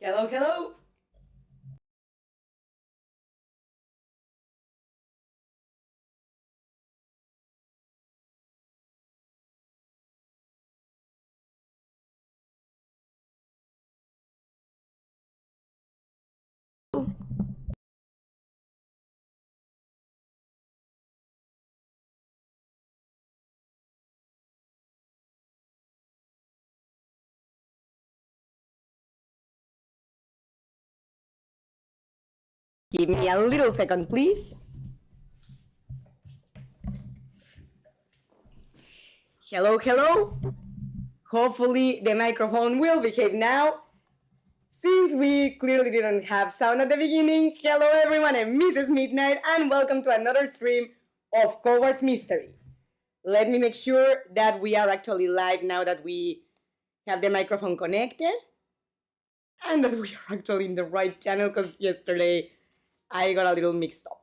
Hello, hello. Give me a little second, please. Hello, hello. Hopefully the microphone will behave now. Since we clearly didn't have sound at the beginning, hello everyone, I'm Mrs. Midnight and welcome to another stream of Hogwarts Mystery. Let me make sure that we are actually live now that we have the microphone connected and that we are actually in the right channel because yesterday I got a little mixed up.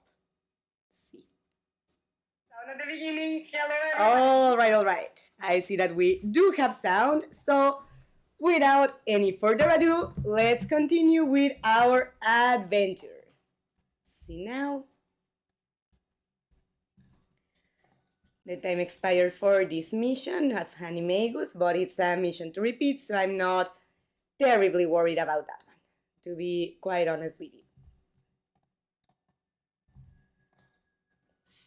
Let's see. Sound at the beginning. Hello everyone. All right. I see that we do have sound. So without any further ado, let's continue with our adventure. See now. The time expired for this mission as Animagus, but it's a mission to repeat, so I'm not terribly worried about that one, to be quite honest with you.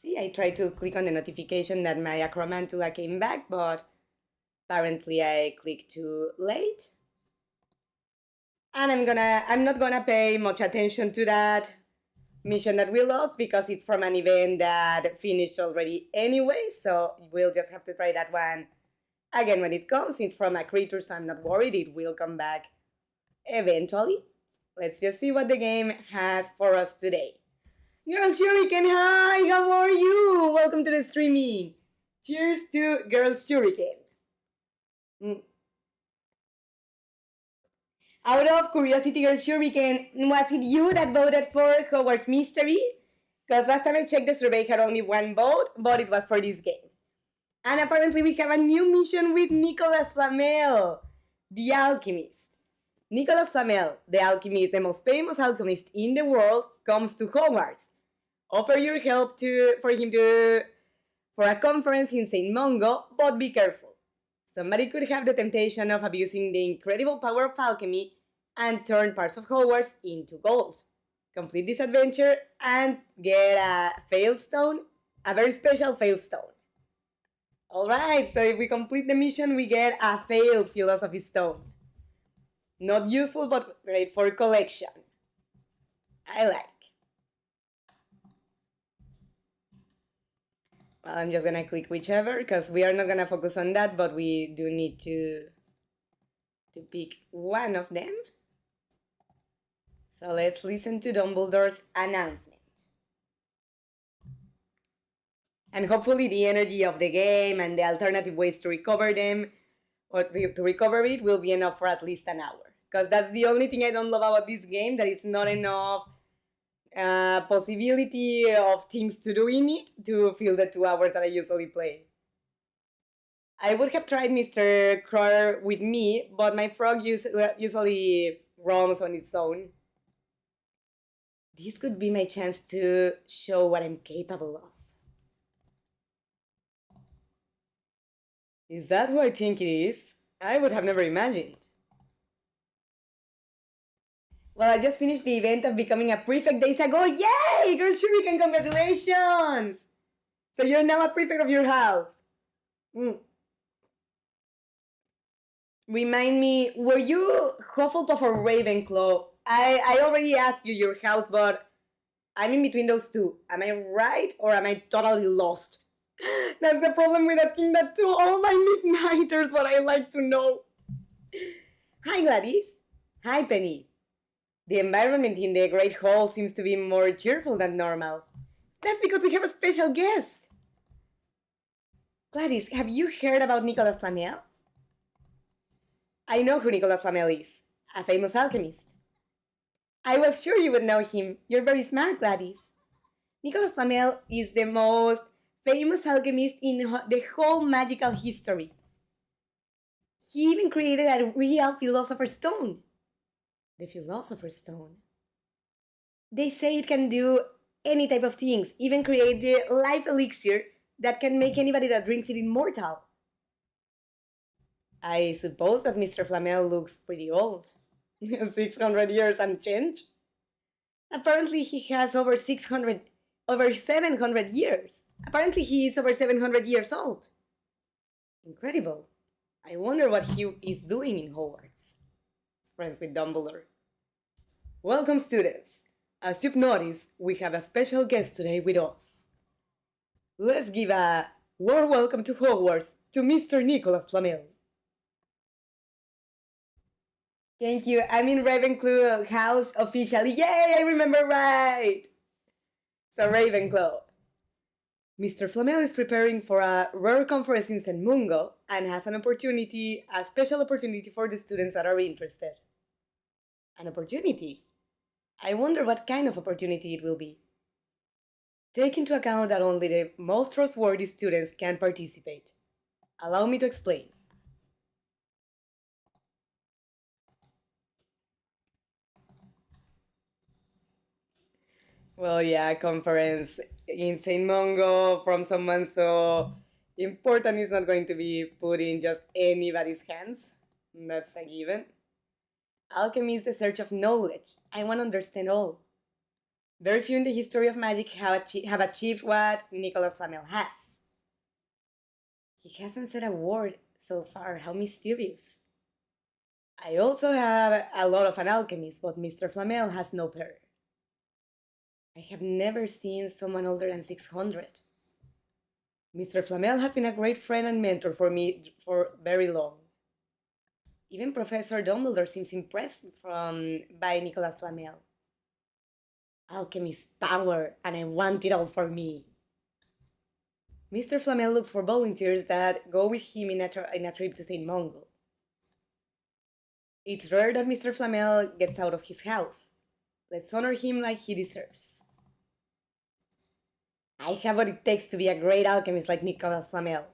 See, I tried to click on the notification that my Acromantula came back, but apparently I clicked too late. And I'm not gonna pay much attention to that mission that we lost because it's from an event that finished already anyway, so we'll just have to try that one again when it comes. It's from a creature, so I'm not worried, it will come back eventually. Let's just see what the game has for us today. Girls Shuriken, hi, how are you? Welcome to the streaming. Cheers to Girls Shuriken. Out of curiosity, Girls Shuriken, was it you that voted for Hogwarts Mystery? Because last time I checked, the survey had only one vote, but it was for this game. And apparently we have a new mission with Nicolas Flamel, the alchemist. Nicolas Flamel, the alchemist, the most famous alchemist in the world, comes to Hogwarts. Offer your help for a conference in St. Mungo, but be careful. Somebody could have the temptation of abusing the incredible power of alchemy and turn parts of Hogwarts into gold. Complete this adventure and get a failstone, a very special failstone. Alright, so if we complete the mission, we get a failed philosophy stone. Not useful, but great for collection. I like. Well, I'm just gonna click whichever because we are not gonna focus on that, but we do need to pick one of them. So let's listen to Dumbledore's announcement. And hopefully the energy of the game and the alternative ways to recover them, or to recover it, will be enough for at least an hour. Because that's the only thing I don't love about this game, that it's not enough possibility of things to do in it to fill the 2 hours that I usually play. I would have tried Mr. Crowder with me, but my frog usually roams on its own. This could be my chance to show what I'm capable of. Is that who I think it is? I would have never imagined. Well, I just finished the event of becoming a prefect days ago. Yay! Girl Shuriken, congratulations! So you're now a prefect of your house. Remind me, were you Hufflepuff or Ravenclaw? I already asked you your house, but I'm in between those two. Am I right or am I totally lost? That's the problem with asking that to all my midnighters, but I like to know. Hi, Gladys. Hi, Penny. The environment in the Great Hall seems to be more cheerful than normal. That's because we have a special guest. Gladys, have you heard about Nicolas Flamel? I know who Nicolas Flamel is, a famous alchemist. I was sure you would know him. You're very smart, Gladys. Nicolas Flamel is the most famous alchemist in the whole magical history. He even created a real philosopher's stone. The Philosopher's Stone. They say it can do any type of things, even create the life elixir that can make anybody that drinks it immortal. I suppose that Mr. Flamel looks pretty old. 600 years and change? Apparently he has over 700 years. Apparently he is over 700 years old. Incredible. I wonder what he is doing in Hogwarts. He's friends with Dumbledore. Welcome, students. As you've noticed, we have a special guest today with us. Let's give a warm welcome to Hogwarts to Mr. Nicholas Flamel. Thank you. I'm in Ravenclaw house officially. Yay, I remember right. So Ravenclaw. Mr. Flamel is preparing for a rare conference in St. Mungo and has a special opportunity for the students that are interested. An opportunity? I wonder what kind of opportunity it will be. Take into account that only the most trustworthy students can participate. Allow me to explain. Well, yeah, conference in St. Mungo from someone so important is not going to be put in just anybody's hands. That's a given. Alchemy is the search of knowledge. I want to understand all. Very few in the history of magic have achieved what Nicholas Flamel has. He hasn't said a word so far. How mysterious. I also have a lot of an alchemist, but Mr. Flamel has no pair. I have never seen someone older than 600. Mr. Flamel has been a great friend and mentor for me for very long. Even Professor Dumbledore seems impressed by Nicholas Flamel. Alchemy is power, and I want it all for me. Mr. Flamel looks for volunteers that go with him in a trip to St. Mungo. It's rare that Mr. Flamel gets out of his house. Let's honor him like he deserves. I have what it takes to be a great alchemist like Nicholas Flamel.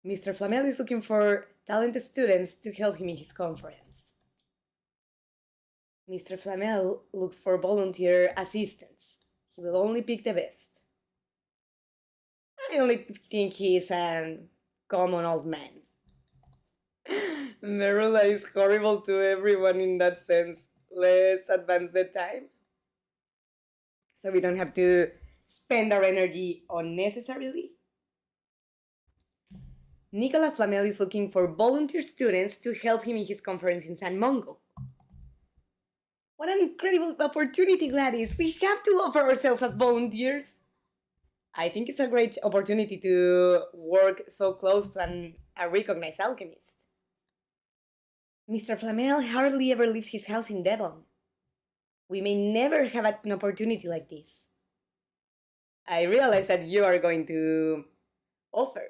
Mr. Flamel is looking for talented students to help him in his conference. Mr. Flamel looks for volunteer assistants. He will only pick the best. I only think he is a common old man. Merula is horrible to everyone in that sense. Let's advance the time so we don't have to spend our energy unnecessarily. Nicholas Flamel is looking for volunteer students to help him in his conference in San Mungo. What an incredible opportunity, Gladys! We have to offer ourselves as volunteers. I think it's a great opportunity to work so close to a recognized alchemist. Mr. Flamel hardly ever leaves his house in Devon. We may never have an opportunity like this. I realize that you are going to offer,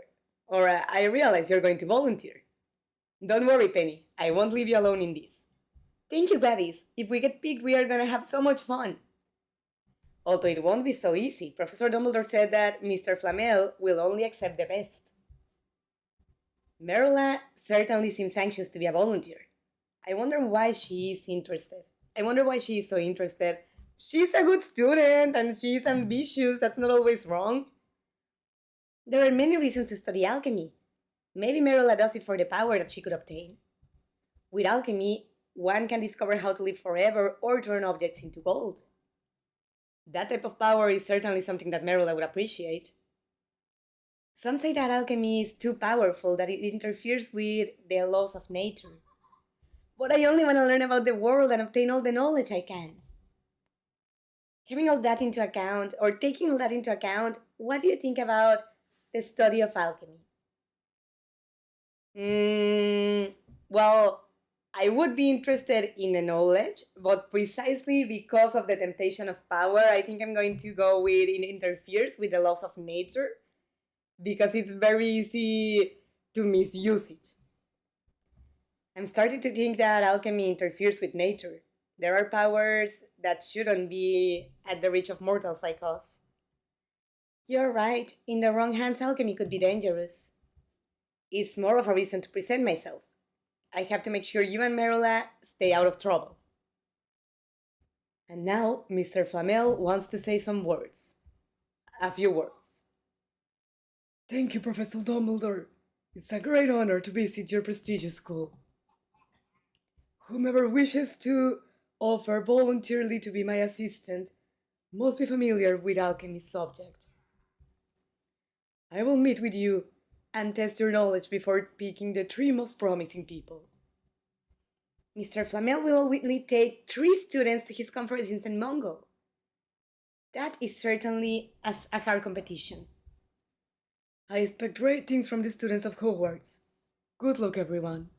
or I realize you're going to volunteer. Don't worry, Penny. I won't leave you alone in this. Thank you, Gladys. If we get picked, we are going to have so much fun. Although it won't be so easy. Professor Dumbledore said that Mr. Flamel will only accept the best. Merula certainly seems anxious to be a volunteer. I wonder why she is interested. I wonder why she is so interested. She's a good student and she's ambitious. That's not always wrong. There are many reasons to study alchemy. Maybe Merula does it for the power that she could obtain. With alchemy, one can discover how to live forever or turn objects into gold. That type of power is certainly something that Merula would appreciate. Some say that alchemy is too powerful, that it interferes with the laws of nature. But I only want to learn about the world and obtain all the knowledge I can. Taking all that into account, what do you think about the study of alchemy? Well, I would be interested in the knowledge, but precisely because of the temptation of power, I think I'm going to go with it interferes with the laws of nature, because it's very easy to misuse it. I'm starting to think that alchemy interferes with nature. There are powers that shouldn't be at the reach of mortals like us. You're right. In the wrong hands, alchemy could be dangerous. It's more of a reason to present myself. I have to make sure you and Merula stay out of trouble. And now Mr. Flamel wants to say some words. A few words. Thank you, Professor Dumbledore. It's a great honor to visit your prestigious school. Whomever wishes to offer voluntarily to be my assistant must be familiar with alchemy's subject. I will meet with you and test your knowledge before picking the 3 most promising people. Mr. Flamel will only take 3 students to his conference in St. Mungo. That is certainly a hard competition. I expect great things from the students of Hogwarts. Good luck, everyone.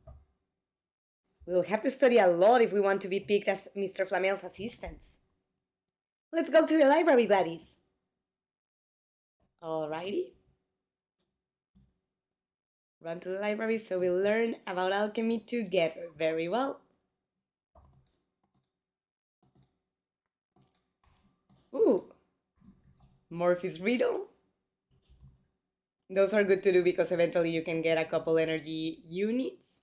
We'll have to study a lot if we want to be picked as Mr. Flamel's assistants. Let's go to the library, Gladys. Alrighty. Run to the library so we'll learn about alchemy together. Very well. Ooh, Morphe's riddle. Those are good to do because eventually you can get a couple energy units.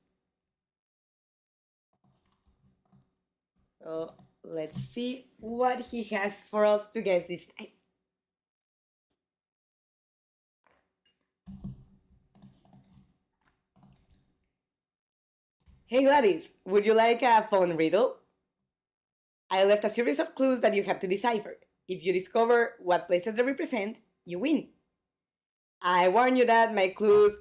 So let's see what he has for us to guess this time. Hey Gladys, would you like a fun riddle? I left a series of clues that you have to decipher. If you discover what places they represent, you win. I warn you that my clues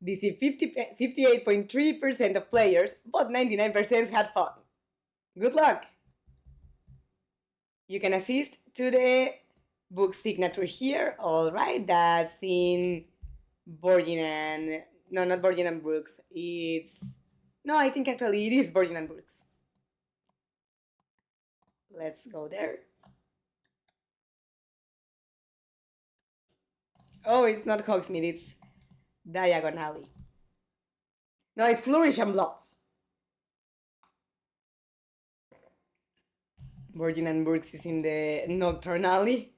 deceive 58.3% of players, but 99% had fun. Good luck! You can assist to the book signature here. Alright, that's in Borgin and... No, not Borgin and Brooks. It's... No, I think actually it is Borgin and Brooks. Let's go there. Oh, it's not Hogsmeade, it's Diagon Alley. No, it's Flourish and Blotts. Virgin and Brooks is in the Nocturne Alley.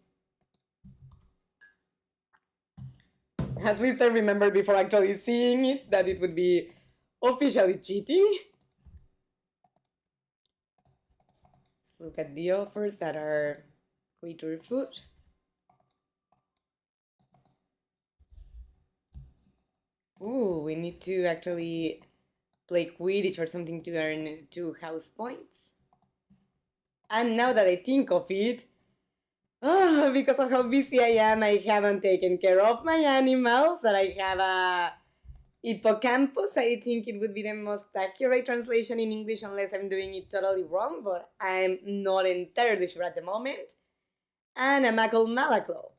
At least I remember before actually seeing it that it would be officially cheating. Let's look at the offers that are creature food. Ooh, we need to actually play Quidditch or something to earn 2 house points. And now that I think of it, because of how busy I am, I haven't taken care of my animals. That I have a hippocampus. I think it would be the most accurate translation in English unless I'm doing it totally wrong, but I'm not entirely sure at the moment. And a Muggle Malaclaw.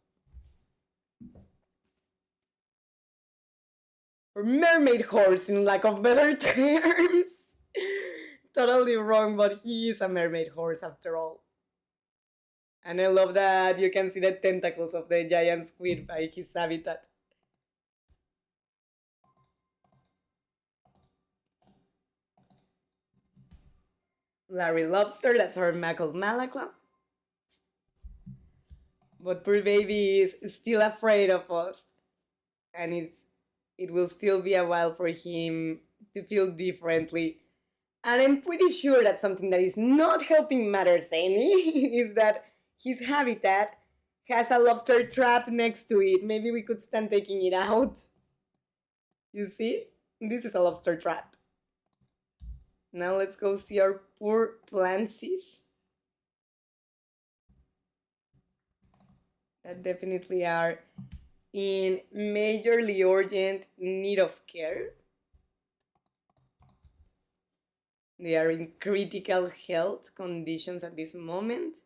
Or mermaid horse, in lack of better terms. Totally wrong, but he is a mermaid horse after all. And I love that you can see the tentacles of the giant squid by his habitat. Larry Lobster, that's our Muggle Malaclaw. But poor baby is still afraid of us. And it will still be a while for him to feel differently. And I'm pretty sure that something that is not helping matters any is that his habitat has a lobster trap next to it. Maybe we could stand taking it out. You see? This is a lobster trap. Now let's go see our poor plantsies. That definitely are in majorly urgent need of care. They are in critical health conditions at this moment.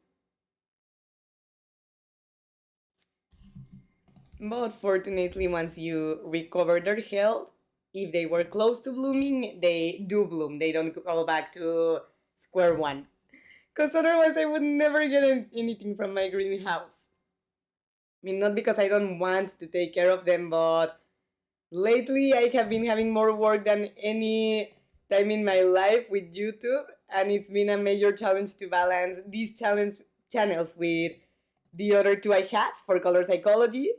But fortunately, once you recover their health, if they were close to blooming, they do bloom. They don't go back to square one. Because otherwise I would never get anything from my greenhouse. I mean, not because I don't want to take care of them, but lately I have been having more work than any time in my life with YouTube, and it's been a major challenge to balance these channels with the other 2 I have for color psychology.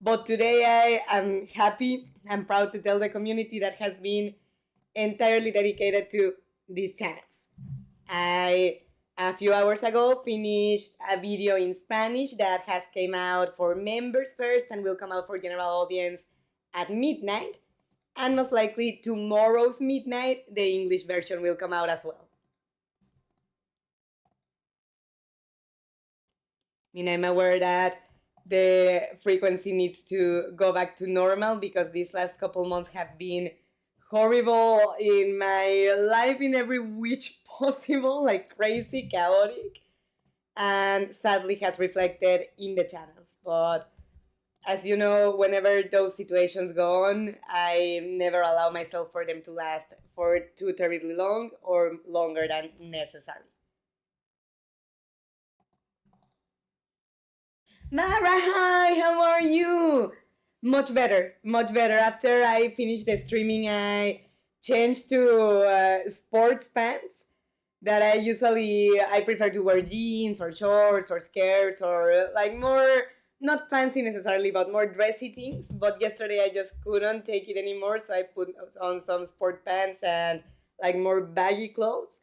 But today I am happy and proud to tell the community that has been entirely dedicated to these channels. I, a few hours ago, finished a video in Spanish that has came out for members first and will come out for general audience at midnight. And most likely tomorrow's midnight, the English version will come out as well. I mean, I'm aware that the frequency needs to go back to normal because these last couple months have been horrible in my life in every which possible, like crazy, chaotic, and sadly has reflected in the channels. But as you know, whenever those situations go on, I never allow myself for them to last for too terribly long or longer than necessary. Mara, hi, how are you? Much better, much better. After I finished the streaming, I changed to sports pants that I prefer to wear jeans or shorts or skirts or like more, not fancy necessarily, but more dressy things. But yesterday I just couldn't take it anymore, so I put on some sport pants and like more baggy clothes.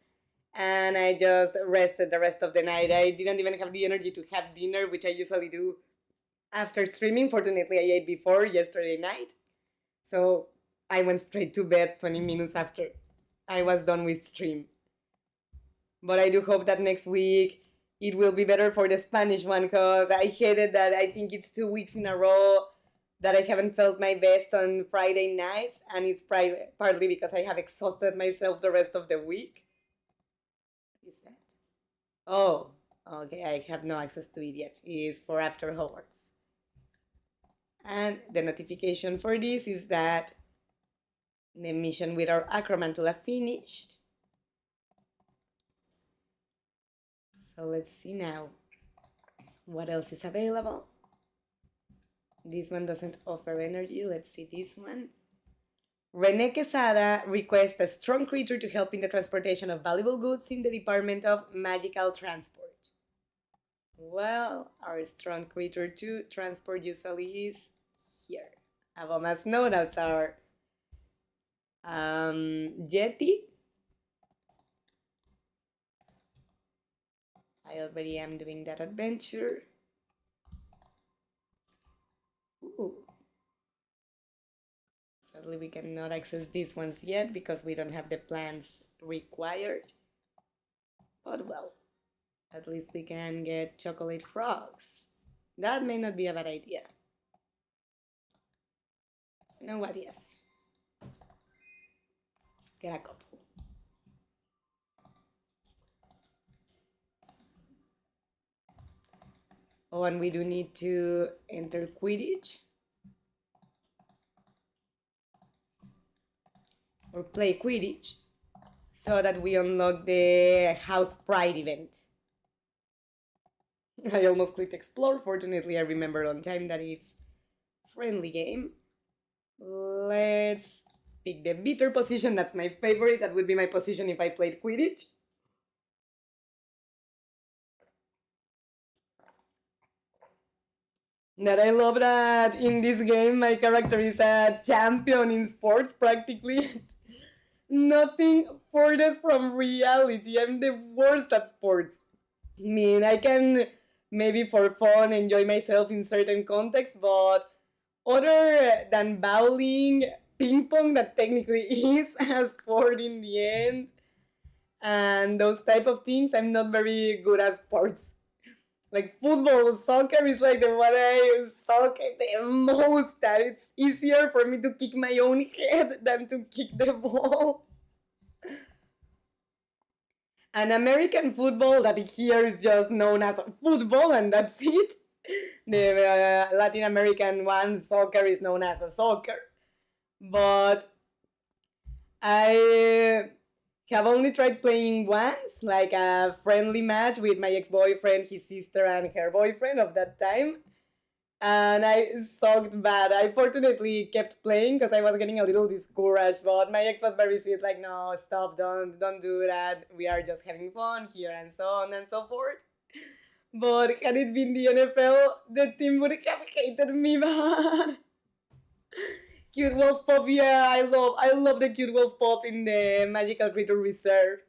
And I just rested the rest of the night. I didn't even have the energy to have dinner, which I usually do after streaming. Fortunately, I ate before yesterday night. So I went straight to bed 20 minutes after I was done with stream. But I do hope that next week it will be better for the Spanish one because I hated that I think it's 2 weeks in a row that I haven't felt my best on Friday nights, and it's partly because I have exhausted myself the rest of the week. What is that? Oh, okay, I have no access to it yet. It is for after Hogwarts. And the notification for this is that the mission with our Acromantula finished. So let's see now what else is available. This one doesn't offer energy. Let's see this one. Rene Quesada requests a strong creature to help in the transportation of valuable goods in the Department of Magical Transport. Well, our strong creature to transport usually is here. Abomas know that's our Yeti. I already am doing that adventure. Ooh. Sadly, we cannot access these ones yet because we don't have the plans required. But well, at least we can get chocolate frogs. That may not be a bad idea. You know what? Yes. Let's get a couple. Oh, and we do need to enter Quidditch. Or play Quidditch so that we unlock the House Pride event. I almost clicked explore. Fortunately, I remembered on time that it's friendly game. Let's pick the bitter position. That's my favorite. That would be my position if I played Quidditch. That I love that in this game my character is a champion in sports practically. Nothing furthest from reality. I'm the worst at sports. I mean, I can maybe for fun enjoy myself in certain contexts, but other than bowling, ping pong, that technically is a sport in the end, and those type of things, I'm not very good at sports. Like football, soccer is like the one I suck at the most. That it's easier for me to kick my own head than to kick the ball. And American football, that here is just known as football, and that's it. The Latin American one, soccer, is known as a soccer. But I have only tried playing once, like a friendly match with my ex-boyfriend, his sister, and her boyfriend of that time. And I sucked bad. I fortunately kept playing because I was getting a little discouraged, but my ex was very sweet, like, no, stop, don't do that. We are just having fun here, and so on and so forth. But had it been the NFL, the team would have hated me bad. Cute wolf pop, yeah, I love the cute wolf pop in the Magical Creature Reserve.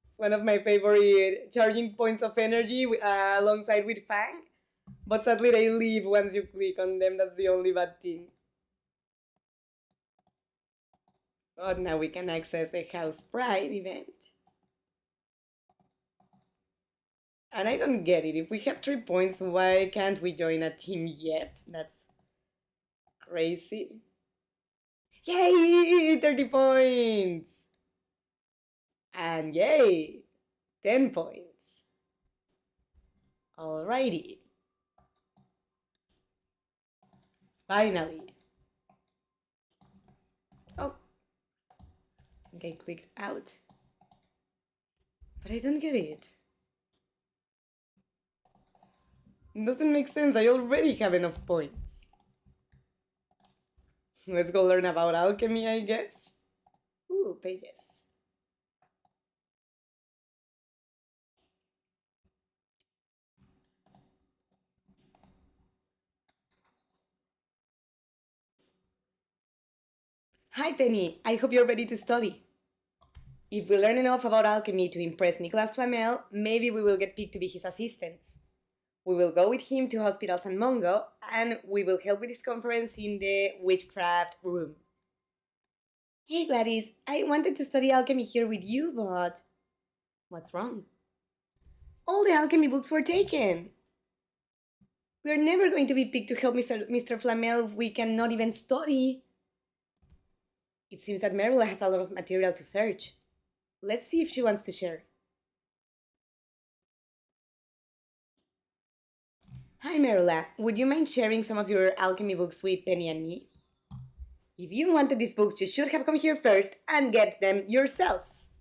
It's one of my favorite charging points of energy alongside with Fang. But sadly they leave once you click on them, that's the only bad thing. But now we can access the House Pride event. And I don't get it. If we have 3 points, why can't we join a team yet? That's crazy. Yay! 30 points! And yay! 10 points. Alrighty. Finally. Oh. I think I clicked out. But I don't get it. It doesn't make sense. I already have enough points. Let's go learn about alchemy, I guess. Ooh, pages. Hi, Penny. I hope you're ready to study. If we learn enough about alchemy to impress Nicolas Flamel, maybe we will get picked to be his assistants. We will go with him to hospitals and Mongo, and we will help with his conference in the witchcraft room. Hey Gladys, I wanted to study alchemy here with you, but... What's wrong? All the alchemy books were taken. We're never going to be picked to help Mr. Flamel if we cannot even study. It seems that Merula has a lot of material to search. Let's see if she wants to share. Hi Merula, would you mind sharing some of your alchemy books with Penny and me? If you wanted these books, you should have come here first and get them yourselves.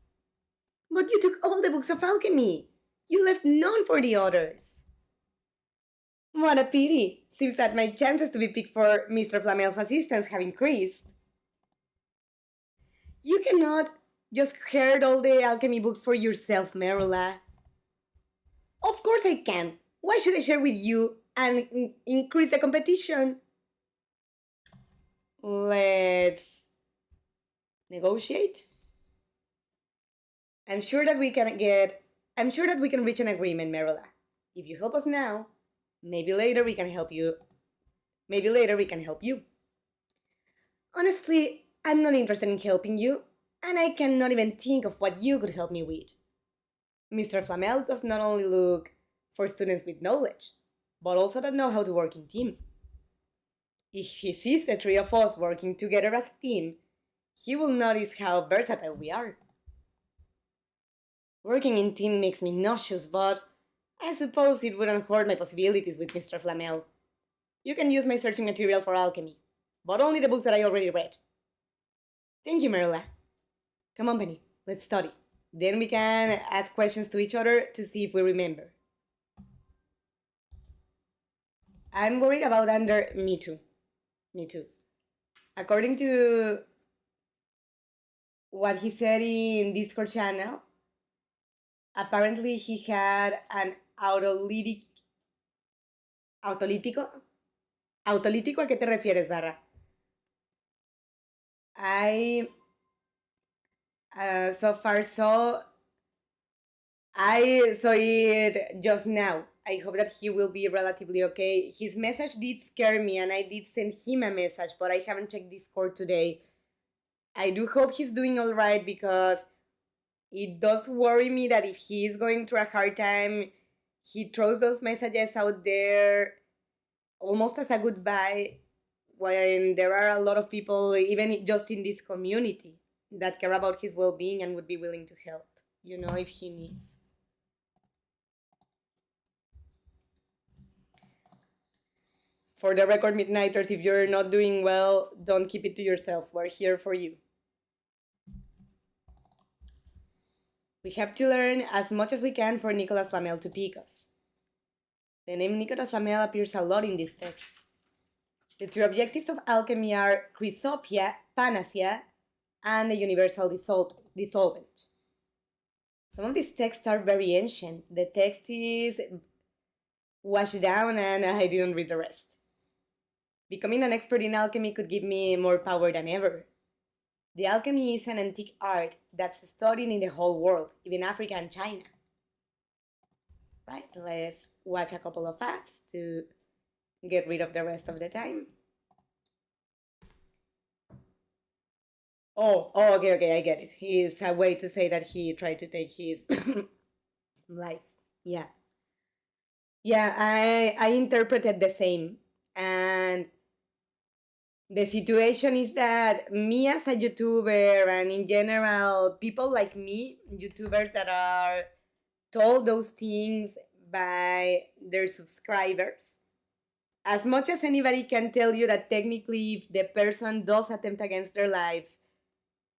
But you took all the books of alchemy. You left none for the others. What a pity. Seems that my chances to be picked for Mr. Flamel's assistants have increased. You cannot just hoard all the alchemy books for yourself, Merula. Of course I can. Why should I share with you and increase the competition? Let's negotiate. I'm sure that we can reach an agreement, Merula. If you help us now, maybe later we can help you. Honestly, I'm not interested in helping you, and I cannot even think of what you could help me with. Mr. Flamel does not only look for students with knowledge, but also that know how to work in team. If he sees the 3 of us working together as a team, he will notice how versatile we are. Working in team makes me nauseous, but I suppose it wouldn't hurt my possibilities with Mr. Flamel. You can use my searching material for alchemy, but only the books that I already read. Thank you, Merula. Come on, Penny, let's study. Then we can ask questions to each other to see if we remember. I'm worried about Under. Me too. According to what he said in Discord channel, apparently he had an autolítico. ¿Autolítico a qué te refieres, Barra? I saw it just now. I hope that he will be relatively okay. His message did scare me and I did send him a message, but I haven't checked Discord today. I do hope he's doing alright because it does worry me that if he is going through a hard time, he throws those messages out there almost as a goodbye when there are a lot of people, even just in this community, that care about his well-being and would be willing to help, if he needs. For the record, Midnighters, if you're not doing well, don't keep it to yourselves. We're here for you. We have to learn as much as we can for Nicolas Flamel to pick us. The name Nicolas Flamel appears a lot in these texts. The 3 objectives of alchemy are Chrysopia, Panacea, and the universal dissolvent. Some of these texts are very ancient. The text is washed down and I didn't read the rest. Becoming an expert in alchemy could give me more power than ever. The alchemy is an antique art that's studied in the whole world, even Africa and China. Right, let's watch a couple of ads to get rid of the rest of the time. Okay, I get it. It's a way to say that he tried to take his life. Yeah. Yeah, I interpreted the same. And the situation is that me as a YouTuber and in general, people like me, YouTubers that are told those things by their subscribers, as much as anybody can tell you that technically if the person does attempt against their lives,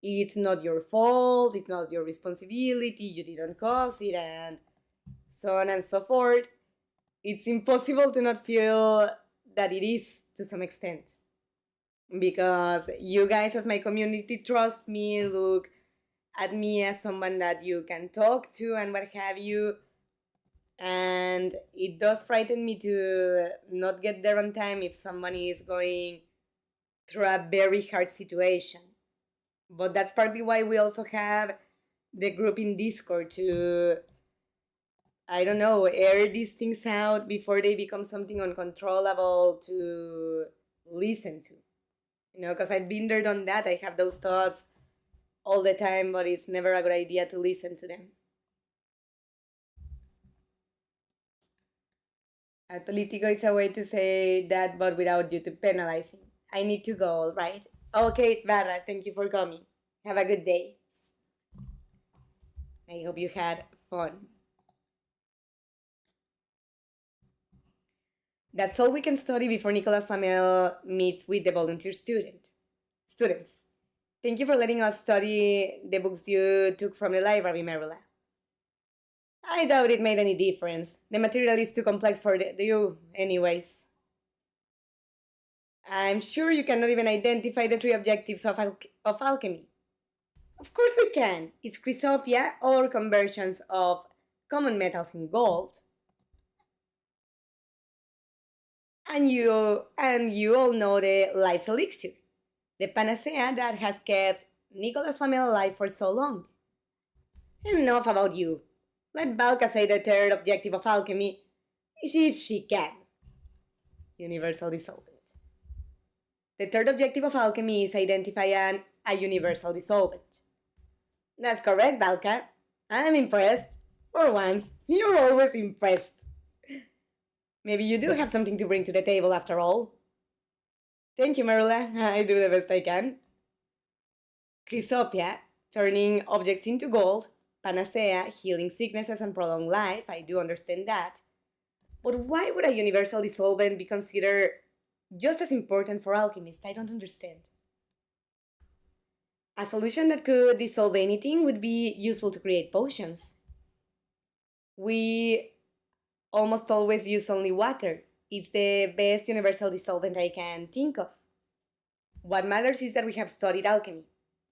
it's not your fault, it's not your responsibility, you didn't cause it, and so on and so forth, it's impossible to not feel that it is to some extent. Because you guys, as my community, trust me, look at me as someone that you can talk to and what have you. And it does frighten me to not get there on time if someone is going through a very hard situation. But that's partly why we also have the group in Discord to, I don't know, air these things out before they become something uncontrollable to listen to. You know, because I've been there, done that. I have those thoughts all the time, but it's never a good idea to listen to them. Politico is a way to say that, but without YouTube penalizing. I need to go, all right? Okay, Barra, thank you for coming. Have a good day. I hope you had fun. That's all we can study before Nicolas Flamel meets with the volunteer students. Thank you for letting us study the books you took from the library, Marilla. I doubt it made any difference. The material is too complex for you anyways. I'm sure you cannot even identify the three objectives of alchemy. Of course we can. It's chrysopia, or conversions of common metals in gold. And you all know the life's elixir, the panacea that has kept Nicolas Flamel alive for so long. Enough about you. Let Balka say the third objective of alchemy, if she can. Universal dissolvent. The third objective of alchemy is identify a universal dissolvent. That's correct, Balka. I'm impressed. For once, you're always impressed. Maybe you do have something to bring to the table after all. Thank you, Marula. I do the best I can. Chrysopia, turning objects into gold. Panacea, healing sicknesses and prolonged life. I do understand that. But why would a universal dissolvent be considered just as important for alchemists? I don't understand. A solution that could dissolve anything would be useful to create potions. We almost always use only water. It's the best universal dissolvent I can think of. What matters is that we have studied alchemy.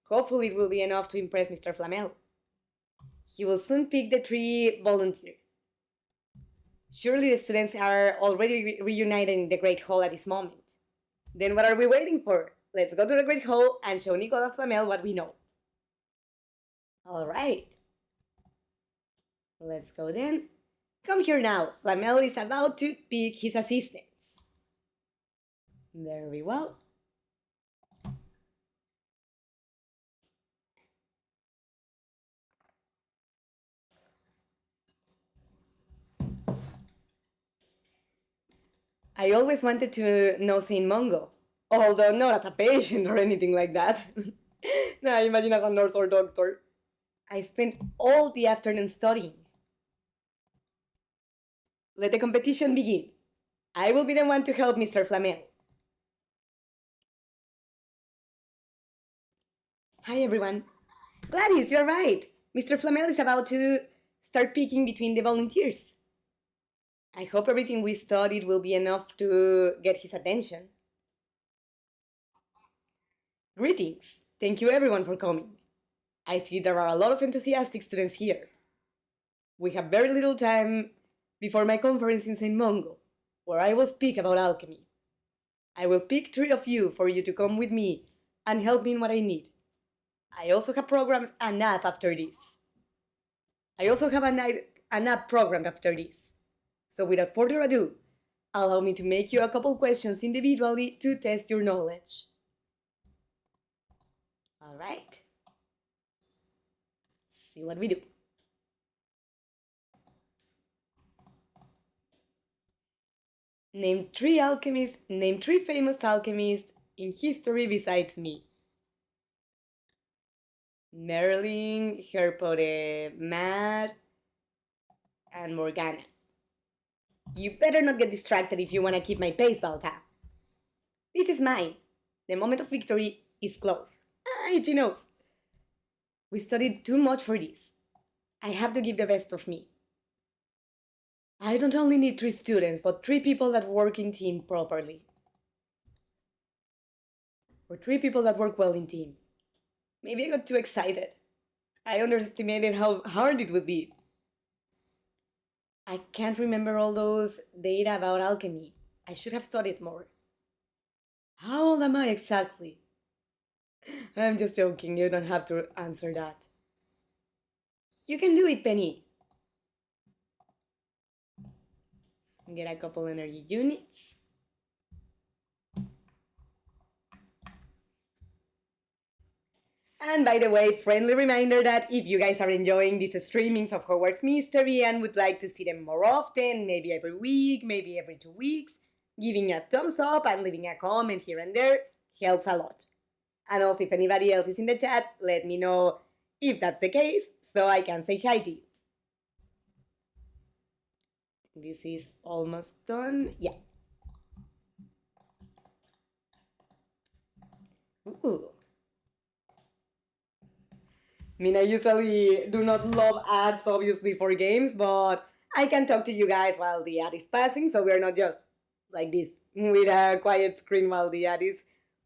Hopefully it will be enough to impress Mr. Flamel. He will soon pick the 3 volunteers. Surely the students are already reunited in the Great Hall at this moment. Then what are we waiting for? Let's go to the Great Hall and show Nicolas Flamel what we know. All right. Let's go then. Come here now. Flamel is about to pick his assistants. Very well. I always wanted to know Saint Mungo, although not as a patient or anything like that. Nah, imagine as a nurse or doctor. I spent all the afternoon studying. Let the competition begin. I will be the one to help Mr. Flamel. Hi everyone. Gladys, you're right. Mr. Flamel is about to start picking between the volunteers. I hope everything we studied will be enough to get his attention. Greetings. Thank you everyone for coming. I see there are a lot of enthusiastic students here. We have very little time before my conference in St. Mungo, where I will speak about alchemy. I will pick 3 of you for you to come with me and help me in what I need. I also have programmed an app after this. I also have an app programmed after this. So without further ado, allow me to make you a couple questions individually to test your knowledge. All right. See what we do. Name 3 famous alchemists in history besides me. Merlin, Harry Matt, and Morgana. You better not get distracted if you want to keep my pace, Valka. This is mine. The moment of victory is close. She knows. We studied too much for this. I have to give the best of me. I don't only need 3 students, but 3 people that work in team properly. Or 3 people that work well in team. Maybe I got too excited. I underestimated how hard it would be. I can't remember all those data about alchemy. I should have studied more. How old am I exactly? I'm just joking, you don't have to answer that. You can do it, Penny. Get a couple energy units. And by the way, friendly reminder that if you guys are enjoying these streamings of Hogwarts Mystery and would like to see them more often, maybe every week, maybe every 2 weeks, giving a thumbs up and leaving a comment here and there helps a lot. And also, if anybody else is in the chat, let me know if that's the case so I can say hi to you. This is almost done. Yeah. Ooh. I mean, I usually do not love ads, obviously, for games, but I can talk to you guys while the ad is passing, so we're not just like this with a quiet screen while the ad is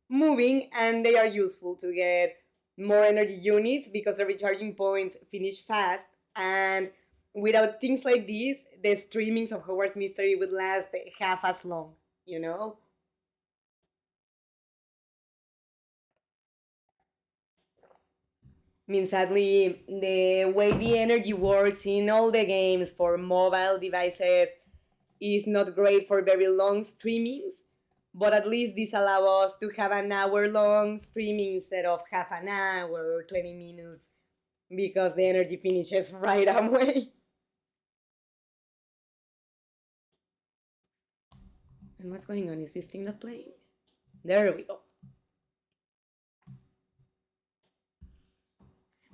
moving, and they are useful to get more energy units because the recharging points finish fast, and without things like this, the streamings of Hogwarts Mystery would last half as long, you know? I mean, sadly, the way the energy works in all the games for mobile devices is not great for very long streamings, but at least this allows us to have an hour-long streaming instead of half an hour or 20 minutes because the energy finishes right away. And what's going on? Is this thing not playing? There we go.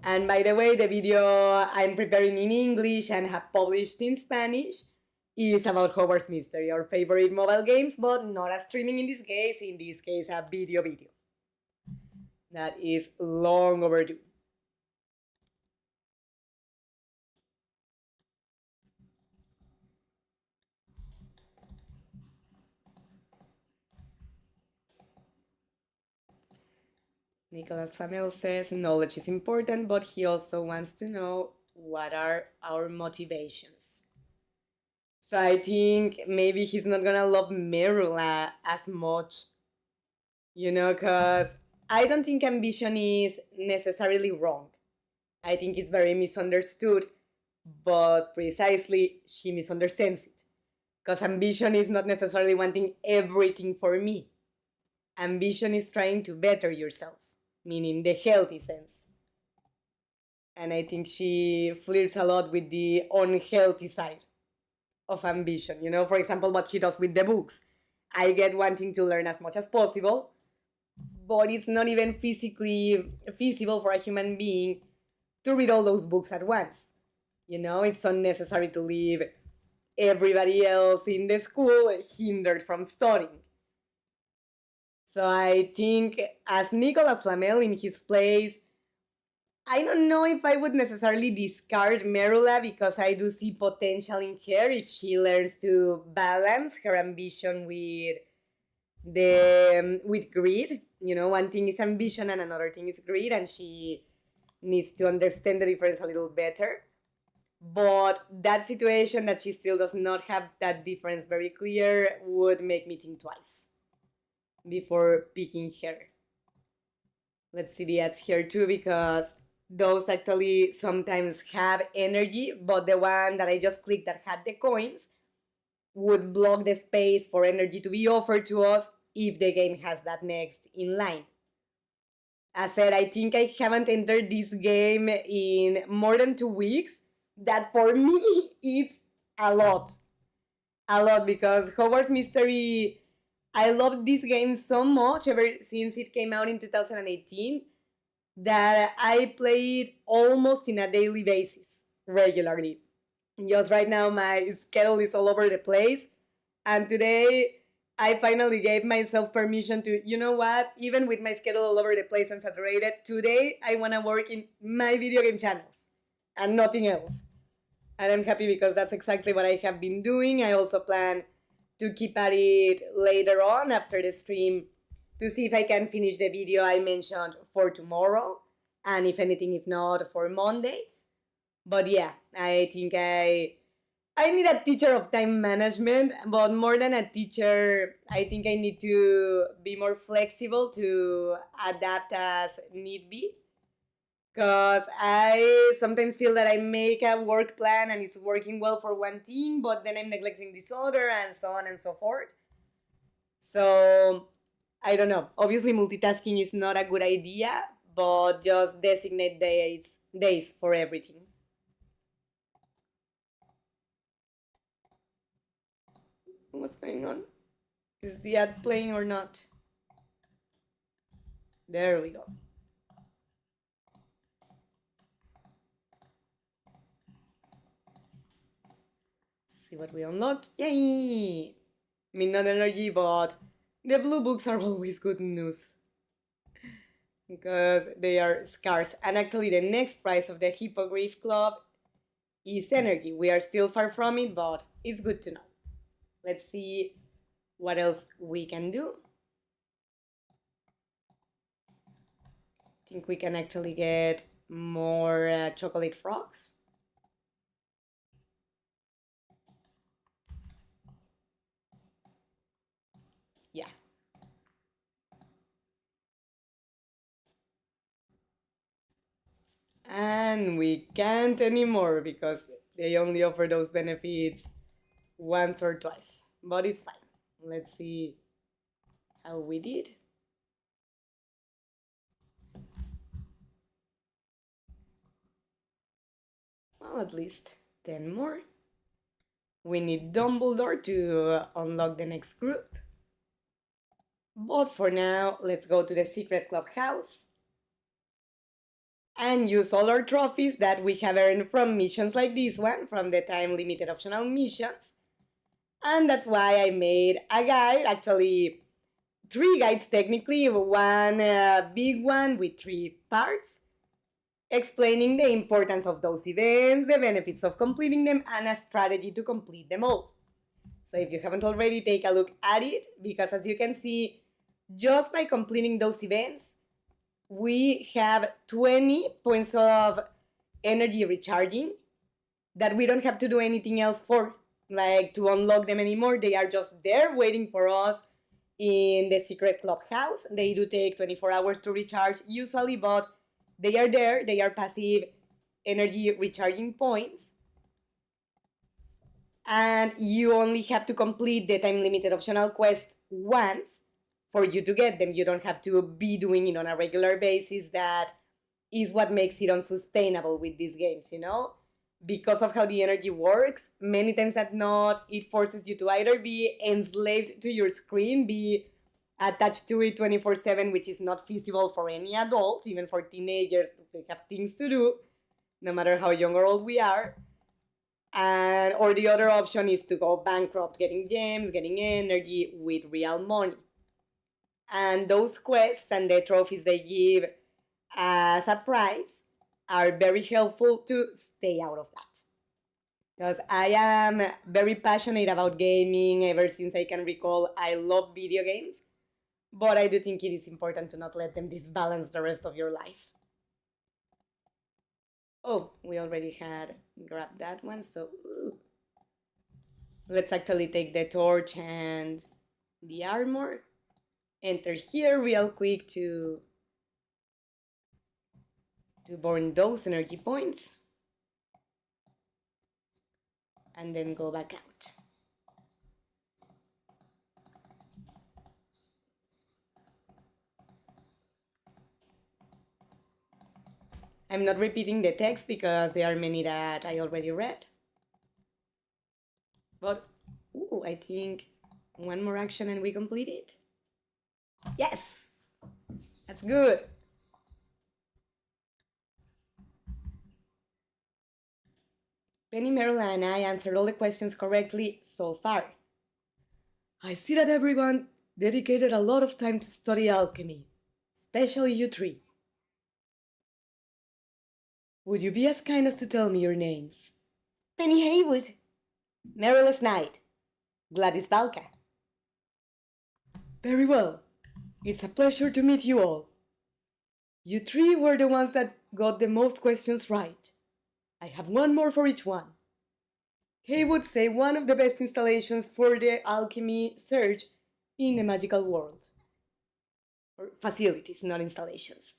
And by the way, the video I'm preparing in English and have published in Spanish is about Hogwarts Mystery, our favorite mobile games, but not a streaming in this case a video. That is long overdue. Nicholas Flamel says knowledge is important, but he also wants to know what are our motivations. So I think maybe he's not gonna love Merula as much, you know, because I don't think ambition is necessarily wrong. I think it's very misunderstood, but precisely she misunderstands it. Because ambition is not necessarily wanting everything for me. Ambition is trying to better yourself, meaning the healthy sense. And I think she flirts a lot with the unhealthy side of ambition. You know, for example, what she does with the books. I get wanting to learn as much as possible, but it's not even physically feasible for a human being to read all those books at once. You know, it's unnecessary to leave everybody else in the school hindered from studying. So I think as Nicolas Flamel in his place, I don't know if I would necessarily discard Merula because I do see potential in her if she learns to balance her ambition with greed. You know, one thing is ambition and another thing is greed, and she needs to understand the difference a little better. But that situation that she still does not have that difference very clear would make me think twice. before picking her. Let's see the ads here too, because those actually sometimes have energy, but the one that I just clicked that had the coins would block the space for energy to be offered to us if the game has that next in line. As said, I think I haven't entered this game in more than 2 weeks. That for me, it's a lot. A lot, because Hogwarts Mystery, I loved this game so much ever since it came out in 2018 that I play it almost in a daily basis, regularly. Just right now, my schedule is all over the place. And today, I finally gave myself permission to, you know what, even with my schedule all over the place and saturated, today I want to work in my video game channels and nothing else. And I'm happy because that's exactly what I have been doing. I also plan to keep at it later on after the stream to see if I can finish the video I mentioned for tomorrow. And if anything, if not, for Monday. But yeah, I think I need a teacher of time management, but more than a teacher, I think I need to be more flexible to adapt as need be. Because I sometimes feel that I make a work plan and it's working well for one thing, but then I'm neglecting this other, and so on and so forth. So I don't know. Obviously, multitasking is not a good idea, but just designate days for everything. What's going on? Is the ad playing or not? There we go. See what we unlocked. Yay! I mean, not energy, but the blue books are always good news. Because they are scarce. And actually, the next prize of the Hippogriff Club is energy. We are still far from it, but it's good to know. Let's see what else we can do. I think we can actually get more chocolate frogs. Yeah. And we can't anymore because they only offer those benefits once or twice. But it's fine. Let's see how we did. Well, at least 10 more. We need Dumbledore to unlock the next group. But for now, let's go to the secret clubhouse and use all our trophies that we have earned from missions like this one, from the time limited optional missions. And that's why I made a guide, actually 3 guides technically, one big one with 3 parts, explaining the importance of those events, the benefits of completing them, and a strategy to complete them all. So if you haven't already, take a look at it, because as you can see, just by completing those events, we have 20 points of energy recharging that we don't have to do anything else for, like to unlock them anymore. They are just there waiting for us in the secret clubhouse. They do take 24 hours to recharge usually, but they are there. They are passive energy recharging points. And you only have to complete the time limited optional quest once for you to get them. You don't have to be doing it on a regular basis. That is what makes it unsustainable with these games, you know? Because of how the energy works, many times that not, it forces you to either be enslaved to your screen, be attached to it 24/7, which is not feasible for any adult, even for teenagers. We have things to do, no matter how young or old we are. And or the other option is to go bankrupt, getting gems, getting energy with real money. And those quests and the trophies they give as a prize are very helpful to stay out of that. Because I am very passionate about gaming ever since I can recall. I love video games, but I do think it is important to not let them disbalance the rest of your life. Oh, we already had grabbed that one, so let's actually take the torch and the armor. enter here real quick to burn those energy points, and then go back out. I'm not repeating the text because there are many that I already read. But, ooh, I think one more action and we complete it. Yes! That's good. Penny, Merla, and I answered all the questions correctly so far. I see that everyone dedicated a lot of time to study alchemy, especially you three. Would you be as kind as to tell me your names? Penny Haywood, Merilus Knight, Gladys Balka. Very well. It's a pleasure to meet you all. You three were the ones that got the most questions right. I have one more for each one. Haywood say one of the best installations for the alchemy search in the magical world. Or facilities, not installations.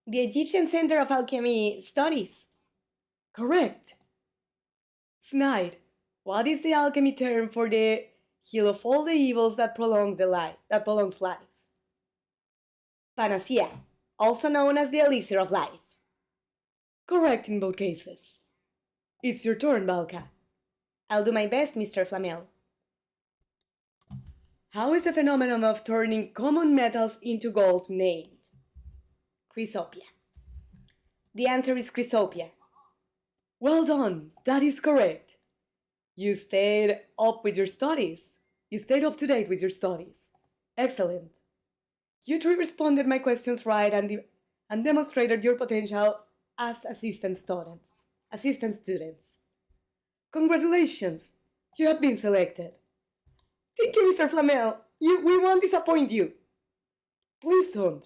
The Egyptian Center of Alchemy Studies. Correct. Snide, what is the alchemy term for the heal of all the evils that prolongs lives? Panacea, also known as the elixir of life. Correct in both cases. It's your turn, Balka. I'll do my best, Mr. Flamel. How is the phenomenon of turning common metals into gold named? Chrysopia. The answer is chrysopia. Well done, that is correct. You stayed up with your studies. You stayed up to date with your studies. Excellent. You three responded my questions right and demonstrated your potential as assistant students. Congratulations, you have been selected. Thank you, Mr. Flamel. We won't disappoint you. Please don't.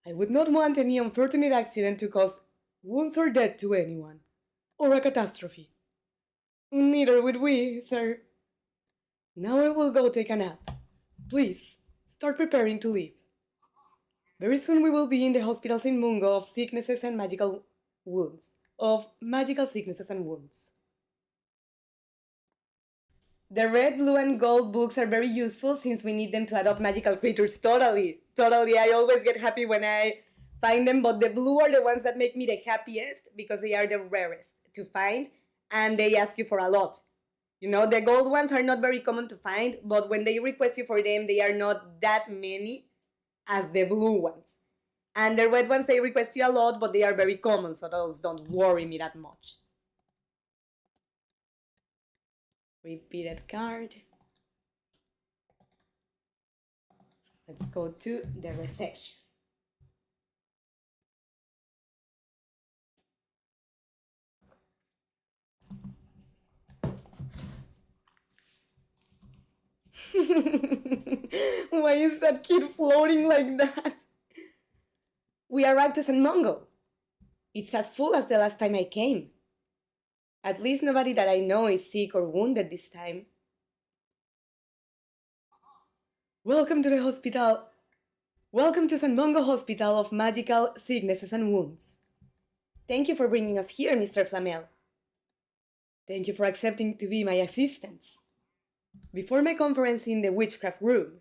I would not want any unfortunate accident to cause wounds or death to anyone, or a catastrophe. Neither would we, sir. Now I will go take a nap. Please, start preparing to leave. Very soon we will be in the hospitals in Mungo of sicknesses and magical wounds. The red, blue, and gold books are very useful since we need them to adopt magical creatures. Totally. I always get happy when I find them, but the blue are the ones that make me the happiest because they are the rarest to find and they ask you for a lot. You know, the gold ones are not very common to find, but when they request you for them, they are not that many as the blue ones. And the red ones, they request you a lot, but they are very common, so those don't worry me that much. Repeated card. Let's go to the reception. Why is that kid floating like that? We arrived to San Mungo. It's as full as the last time I came. At least nobody that I know is sick or wounded this time. Welcome to the hospital. Welcome to San Mungo Hospital of Magical Sicknesses and Wounds. Thank you for bringing us here, Mr. Flamel. Thank you for accepting to be my assistants. Before my conference in the witchcraft room,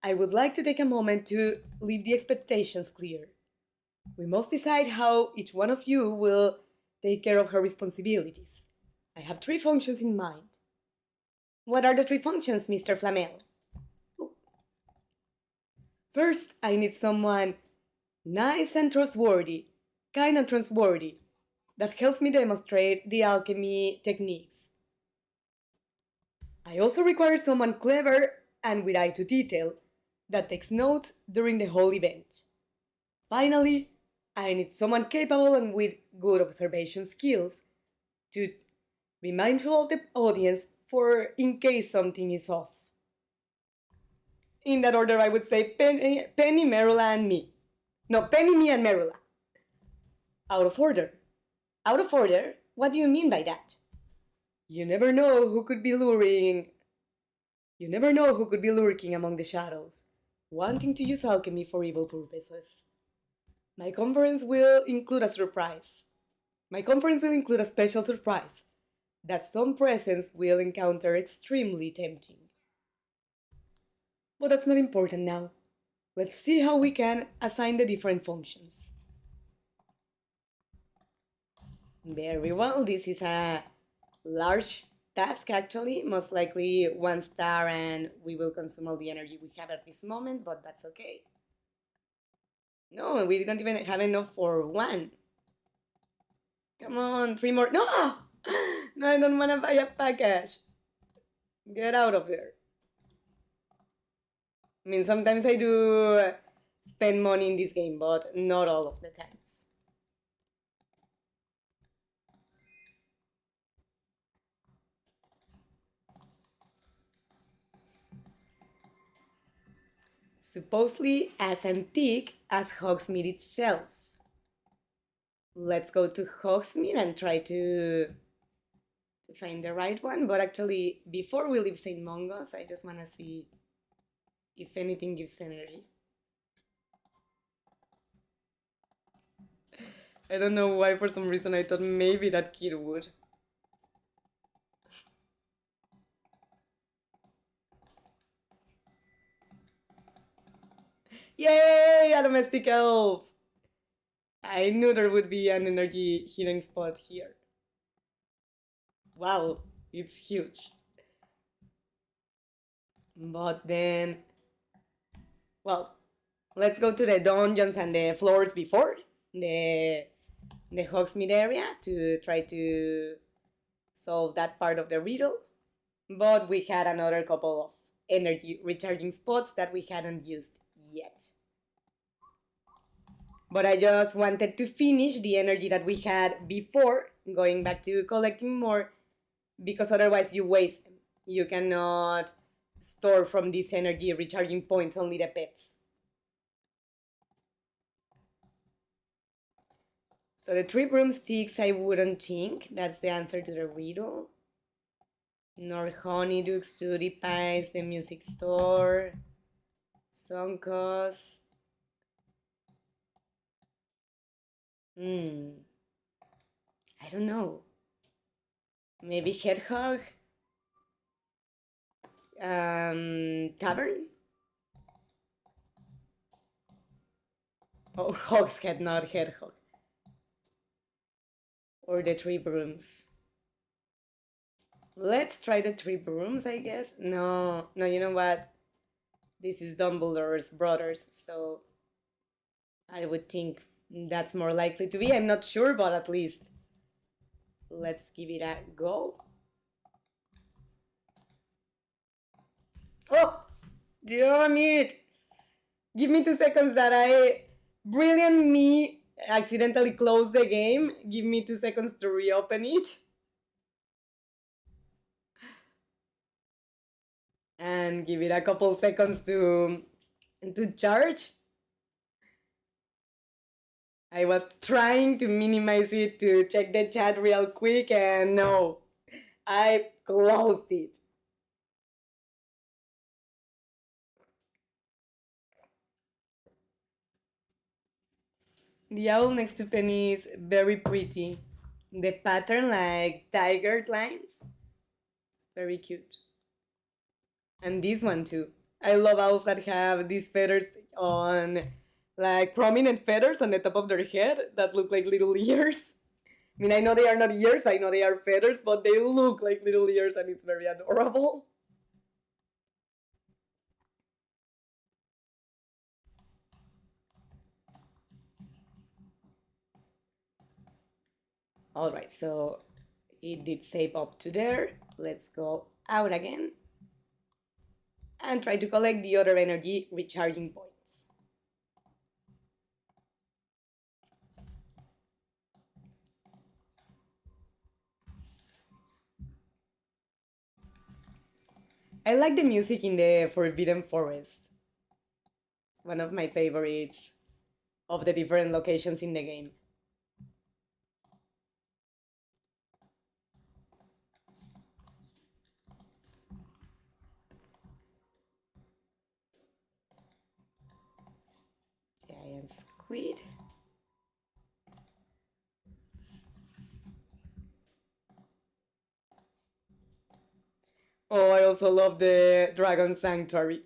I would like to take a moment to leave the expectations clear. We must decide how each one of you will take care of her responsibilities. I have 3 functions in mind. What are the 3 functions, Mr. Flamel? First, I need someone nice and trustworthy, kind and trustworthy, that helps me demonstrate the alchemy techniques. I also require someone clever and with eye to detail that takes notes during the whole event. Finally, I need someone capable and with good observation skills to be mindful of the audience for in case something is off. In that order, I would say Penny, Merula, and me. No, Penny, me, and Merula. Out of order. Out of order? What do you mean by that? You never know who could be lurking among the shadows. wanting to use alchemy for evil purposes. My conference will include a surprise. My conference will include a special surprise that some presents will encounter extremely tempting. But that's not important now. Let's see how we can assign the different functions. Very well, this is a large task actually, most likely 1 star, and we will consume all the energy we have at this moment, but that's okay. No, we don't even have enough for one. Come on, 3 more. No! No, I don't want to buy a package. Get out of there. I mean, sometimes I do spend money in this game, but not all of the times. Supposedly as antique as Hogsmeade itself. Let's go to Hogsmeade and try to find the right one. But actually, before we leave St. Mungo's, I just want to see if anything gives energy. I don't know why, for some reason, I thought maybe that kid would. Yay! A domestic elf! I knew there would be an energy hidden spot here. Wow, it's huge. But then, well, let's go to the dungeons and the floors before the Hogsmeade area to try to solve that part of the riddle. But we had another couple of energy recharging spots that we hadn't used yet. But I just wanted to finish the energy that we had before, going back to collecting more, because otherwise you waste them. You cannot store from these energy recharging points only the pets. So the 3 broomsticks, I wouldn't think that's the answer to the riddle. Nor honeydukes, tutti pies, the music store, Sonkos. I don't know. Maybe hedgehog? Tavern? Oh, hogshead, not hedgehog. Or the 3 brooms. Let's try the 3 brooms, I guess. No, you know what? This is Dumbledore's brothers, so I would think that's more likely to be. I'm not sure, but at least let's give it a go. Oh, damn it! Give me 2 seconds that brilliant me, accidentally closed the game. Give me 2 seconds to reopen it. And give it a couple seconds to charge. I was trying to minimize it to check the chat real quick, and no, I closed it. The owl next to Penny is very pretty. The pattern, like tiger lines, very cute. And this one too. I love owls that have these feathers on, like prominent feathers on the top of their head that look like little ears. I mean, I know they are not ears, I know they are feathers, but they look like little ears and it's very adorable. All right, so it did save up to there. Let's go out again and try to collect the other energy recharging points. I like the music in the Forbidden Forest. It's one of my favorites of the different locations in the game. also love the Dragon Sanctuary.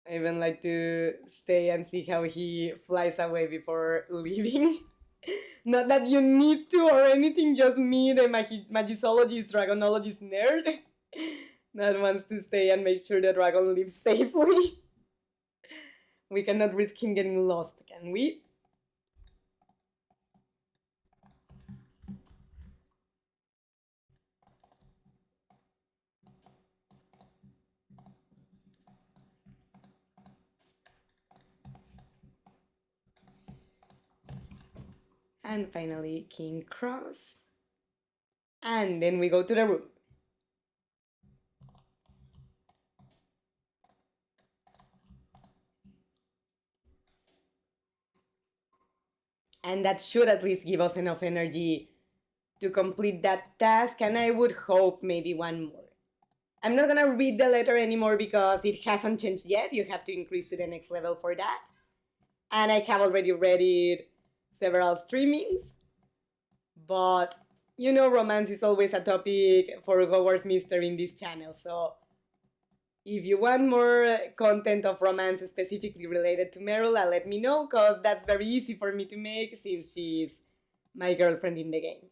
I even like to stay and see how he flies away before leaving. Not that you need to or anything, just me, the Magicologist, Dragonologist nerd, that wants to stay and make sure the dragon lives safely. We cannot risk him getting lost, can we? And finally, King Cross. And then we go to the room. And that should at least give us enough energy to complete that task, and I would hope maybe one more. I'm not gonna read the letter anymore because it hasn't changed yet. You have to increase to the next level for that. And I have already read it several streamings. But you know, romance is always a topic for Hogwarts Mystery in this channel, so if you want more content of romance specifically related to Merula, let me know, because that's very easy for me to make since she's my girlfriend in the game.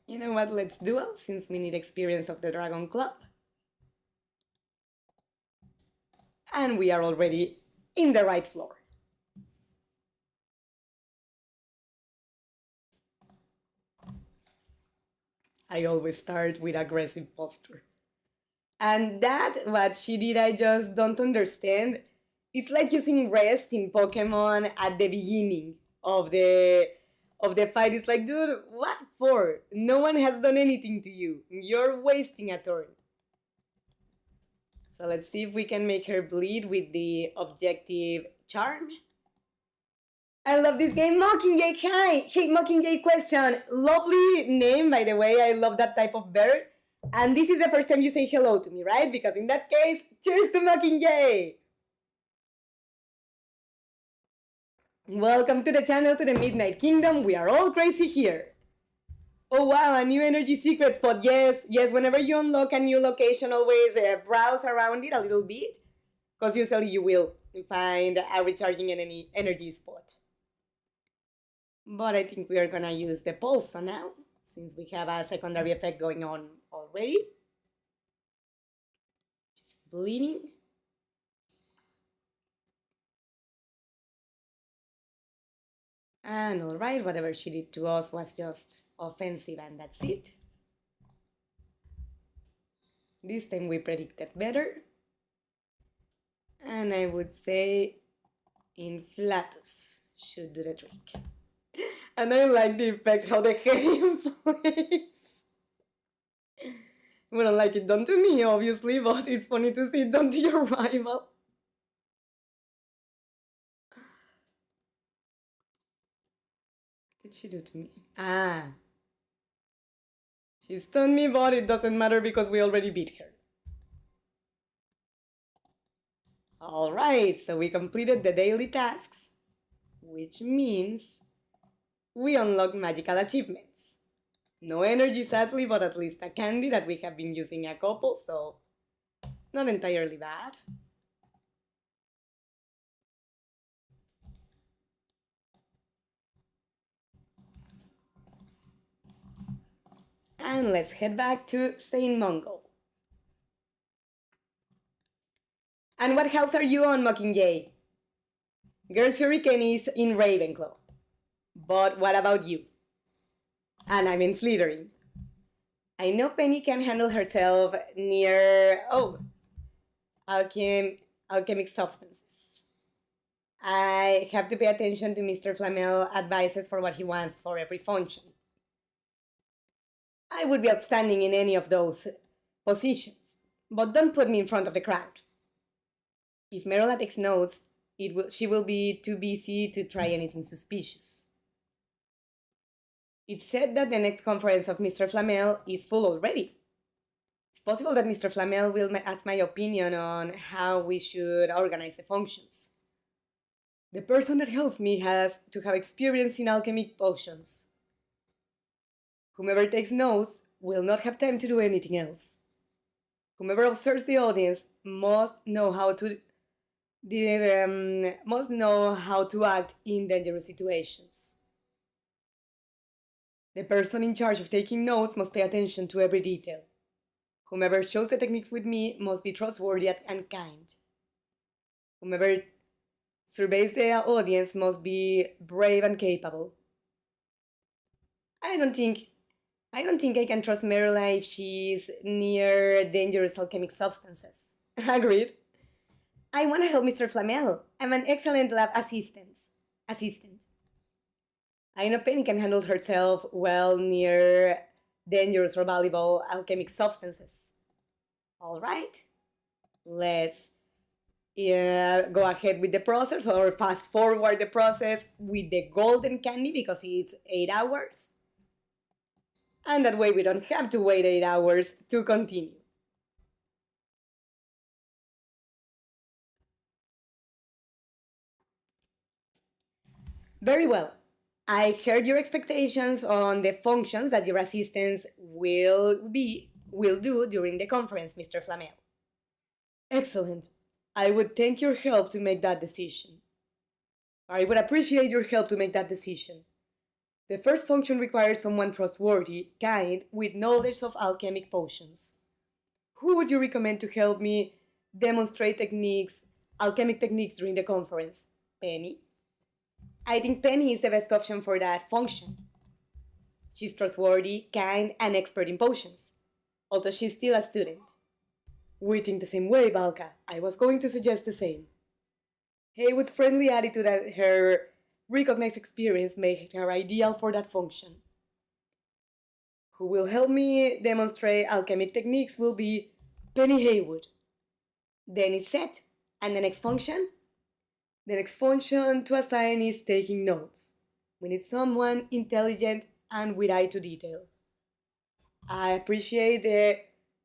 You know what, let's duel, since we need experience of the Dragon Club. And we are already in the right floor. I always start with aggressive posture. And that, what she did, I just don't understand. It's like using rest in Pokemon at the beginning of the fight. It's like, dude, what for? No one has done anything to you. You're wasting a turn. So let's see if we can make her bleed with the objective charm. I love this game. Mockingjay, hi! Hey, Mockingjay question. Lovely name, by the way. I love that type of bird. And this is the first time you say hello to me, right? Because in that case, cheers to Mockingjay! Welcome to the channel, to the Midnight Kingdom. We are all crazy here. Oh wow, a new energy secret spot. Yes, whenever you unlock a new location, always browse around it a little bit, because usually you will find a recharging energy spot. But I think we are gonna use the pulsar now, since we have a secondary effect going on already. Just bleeding. And alright, whatever she did to us was just offensive, and that's it. This time we predicted better. And I would say Inflatus should do the trick. And I like the effect how the head inflates. We don't like it done to me, obviously, but it's funny to see it done to your rival. What did she do to me? Ah. She stunned me, but it doesn't matter because we already beat her. Alright, so we completed the daily tasks, which means we unlocked magical achievements. No energy, sadly, but at least a candy that we have been using a couple, so not entirely bad. And let's head back to Saint Mungo. And what house are you on, Mockingjay? Girl Hurricane is in Ravenclaw. But what about you? And I'm in Slytherin. I know Penny can handle herself near, alchemic substances. I have to pay attention to Mr. Flamel advices for what he wants for every function. I would be outstanding in any of those positions, but don't put me in front of the crowd. If Merula takes notes, she will be too busy to try anything suspicious. It's said that the next conference of Mr. Flamel is full already. It's possible that Mr. Flamel will ask my opinion on how we should organize the functions. The person that helps me has to have experience in alchemic potions. Whomever takes notes will not have time to do anything else. Whomever observes the audience must know how to act in dangerous situations. The person in charge of taking notes must pay attention to every detail. Whomever shows the techniques with me must be trustworthy and kind. Whomever surveys the audience must be brave and capable. I don't think I can trust Merla if she's near dangerous alchemic substances. Agreed. I want to help Mr. Flamel. I'm an excellent lab assistant. I know Penny can handle herself well near dangerous or valuable alchemic substances. All right, let's go ahead with the process, or fast forward the process with the golden candy because it's 8 hours. And that way we don't have to wait 8 hours to continue. Very well. I heard your expectations on the functions that your assistants will do during the conference, Mr. Flamel. Excellent. I would thank your help to make that decision. I would appreciate your help to make that decision. The first function requires someone trustworthy, kind, with knowledge of alchemic potions. Who would you recommend to help me demonstrate alchemic techniques during the conference? Penny? I think Penny is the best option for that function. She's trustworthy, kind, and expert in potions, although she's still a student. We think the same way, Valka. I was going to suggest the same. Haywood's friendly attitude and her recognized experience make her ideal for that function. Who will help me demonstrate alchemic techniques will be Penny Haywood. Then it's set. And the next function? The next function to assign is taking notes. We need someone intelligent and with eye to detail. I appreciate the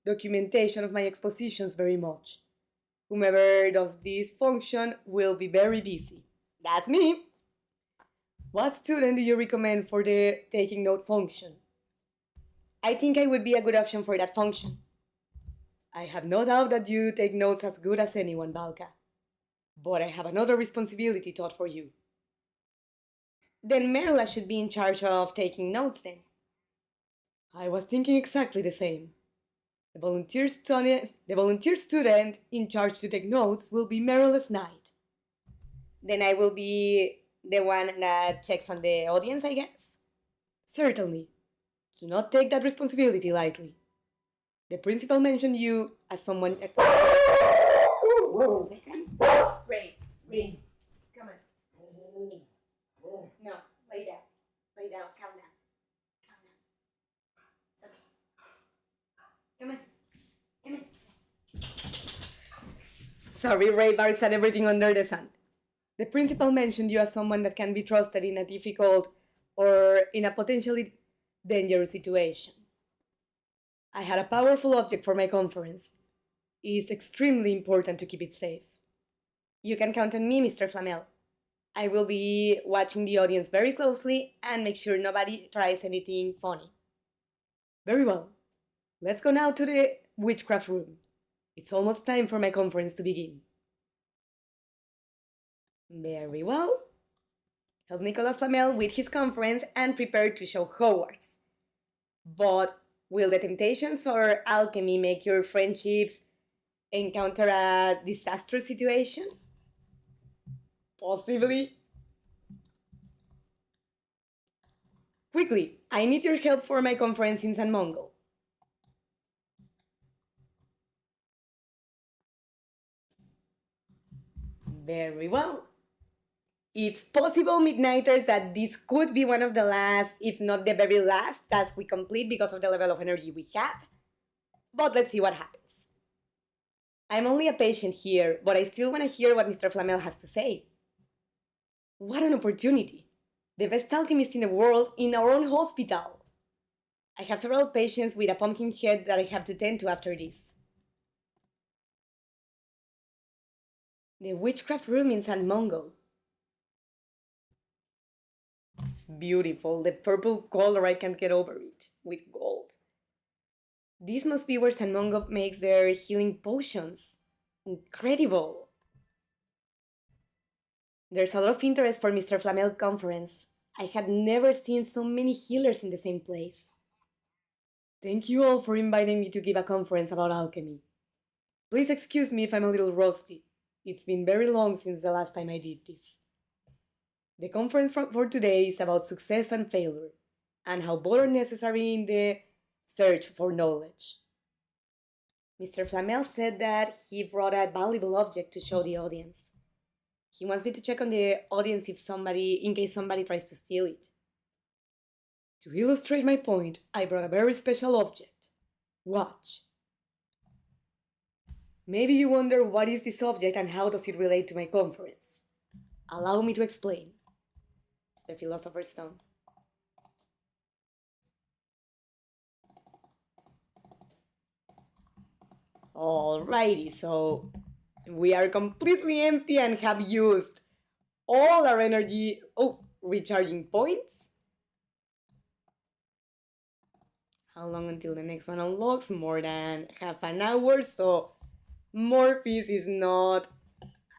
documentation of my expositions very much. Whomever does this function will be very busy. That's me! What student do you recommend for the taking note function? I think I would be a good option for that function. I have no doubt that you take notes as good as anyone, Valka. But I have another responsibility thought for you. Then Merla should be in charge of taking notes then. I was thinking exactly the same. The volunteer student in charge to take notes will be Merla's Knight. Then I will be the one that checks on the audience, I guess? Certainly. Do not take that responsibility lightly. The principal mentioned you as someone... One second. Ray, come on. No, lay down, calm down. It's okay. Come on. Sorry, Ray barks at everything under the sun. The principal mentioned you as someone that can be trusted in a difficult or in a potentially dangerous situation. I had a powerful object for my conference. It is extremely important to keep it safe. You can count on me, Mr. Flamel. I will be watching the audience very closely and make sure nobody tries anything funny. Very well. Let's go now to the witchcraft room. It's almost time for my conference to begin. Very well. Help Nicholas Flamel with his conference and prepare to show Hogwarts. But will the temptations for alchemy make your friendships encounter a disastrous situation? Possibly. Quickly, I need your help for my conference in San Mongol. Very well. It's possible, Midnighters, that this could be one of the last, if not the very last, tasks we complete because of the level of energy we have. But let's see what happens. I'm only a patient here, but I still want to hear what Mr. Flamel has to say. What an opportunity! The best alchemist in the world in our own hospital! I have several patients with a pumpkin head that I have to tend to after this. The witchcraft room in San Mungo. It's beautiful. The purple color, I can't get over it. With gold. This must be where San Mungo makes their healing potions. Incredible. There's a lot of interest for Mr. Flamel conference. I had never seen so many healers in the same place. Thank you all for inviting me to give a conference about alchemy. Please excuse me if I'm a little rusty. It's been very long since the last time I did this. The conference for today is about success and failure, and how both are necessary in the search for knowledge. Mr. Flamel said that he brought a valuable object to show the audience. He wants me to check on the audience in case somebody tries to steal it. To illustrate my point, I brought a very special object. Watch. Maybe you wonder what is this object and how does it relate to my conference. Allow me to explain. It's the Philosopher's Stone. Alrighty, so we are completely empty and have used all our energy. Oh, recharging points. How long until the next one unlocks? More than half an hour, so Morpheus is not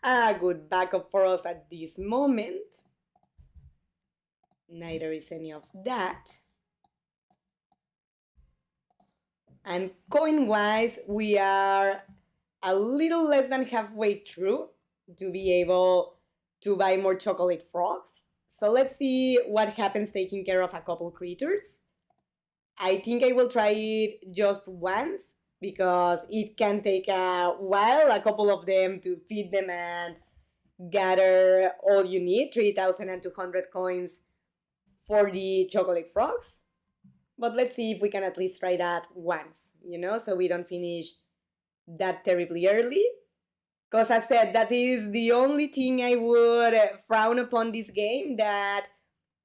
a good backup for us at this moment. Neither is any of that. And coin-wise, we are a little less than halfway through to be able to buy more chocolate frogs. So let's see what happens taking care of a couple creatures. I think I will try it just once because it can take a while, a couple of them to feed them and gather all you need, 3,200 coins for the chocolate frogs. But let's see if we can at least try that once, so we don't finish that terribly early. Because I said, that is the only thing I would frown upon this game, that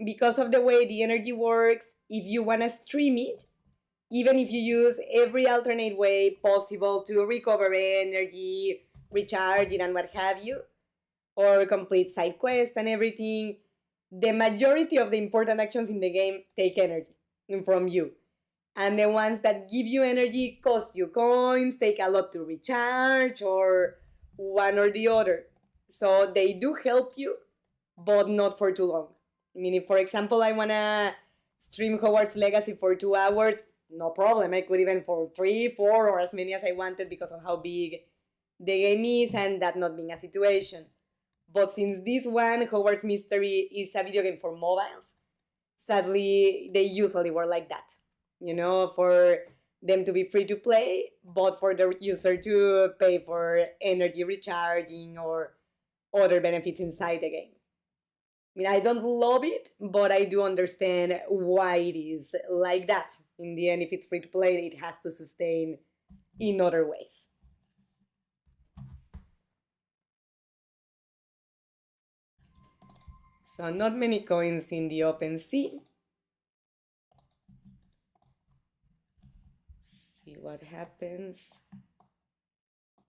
because of the way the energy works, if you want to stream it, even if you use every alternate way possible to recover energy, recharge it, and what have you, or complete side quests and everything, the majority of the important actions in the game take energy from you. And the ones that give you energy cost you coins, take a lot to recharge, or one or the other. So they do help you, but not for too long. I mean, if, for example, I want to stream Hogwarts Legacy for 2 hours, no problem. I could even for 3, 4, or as many as I wanted because of how big the game is and that not being a situation. But since this one, Hogwarts Mystery, is a video game for mobiles, sadly, they usually were like that. For them to be free to play, but for the user to pay for energy recharging or other benefits inside the game. I mean, I don't love it, but I do understand why it is like that. In the end, if it's free to play, it has to sustain in other ways. So not many coins in the open sea. See what happens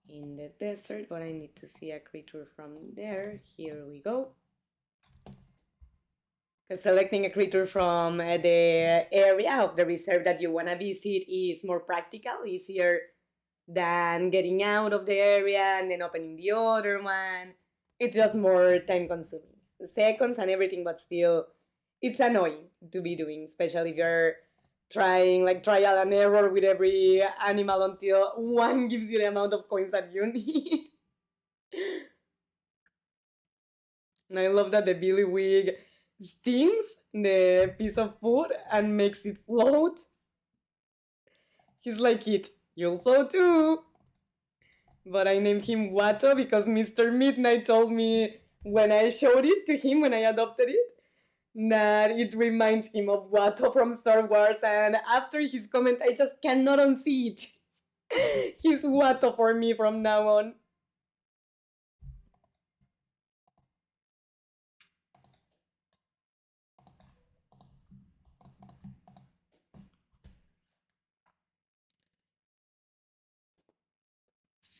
in the desert, but I need to see a creature from there. Here we go. Because selecting a creature from the area of the reserve that you want to visit is more practical, easier than getting out of the area and then opening the other one. It's just more time consuming. Seconds and everything, but still, it's annoying to be doing, especially if you're trying like trial and error with every animal until one gives you the amount of coins that you need. And I love that the billywig stings the piece of food and makes it float. He's like, you'll float too. But I named him Watto because Mr. Midnight told me when I showed it to him, when I adopted it, that it reminds him of Watto from Star Wars, and after his comment, I just cannot unsee it. He's Watto for me from now on.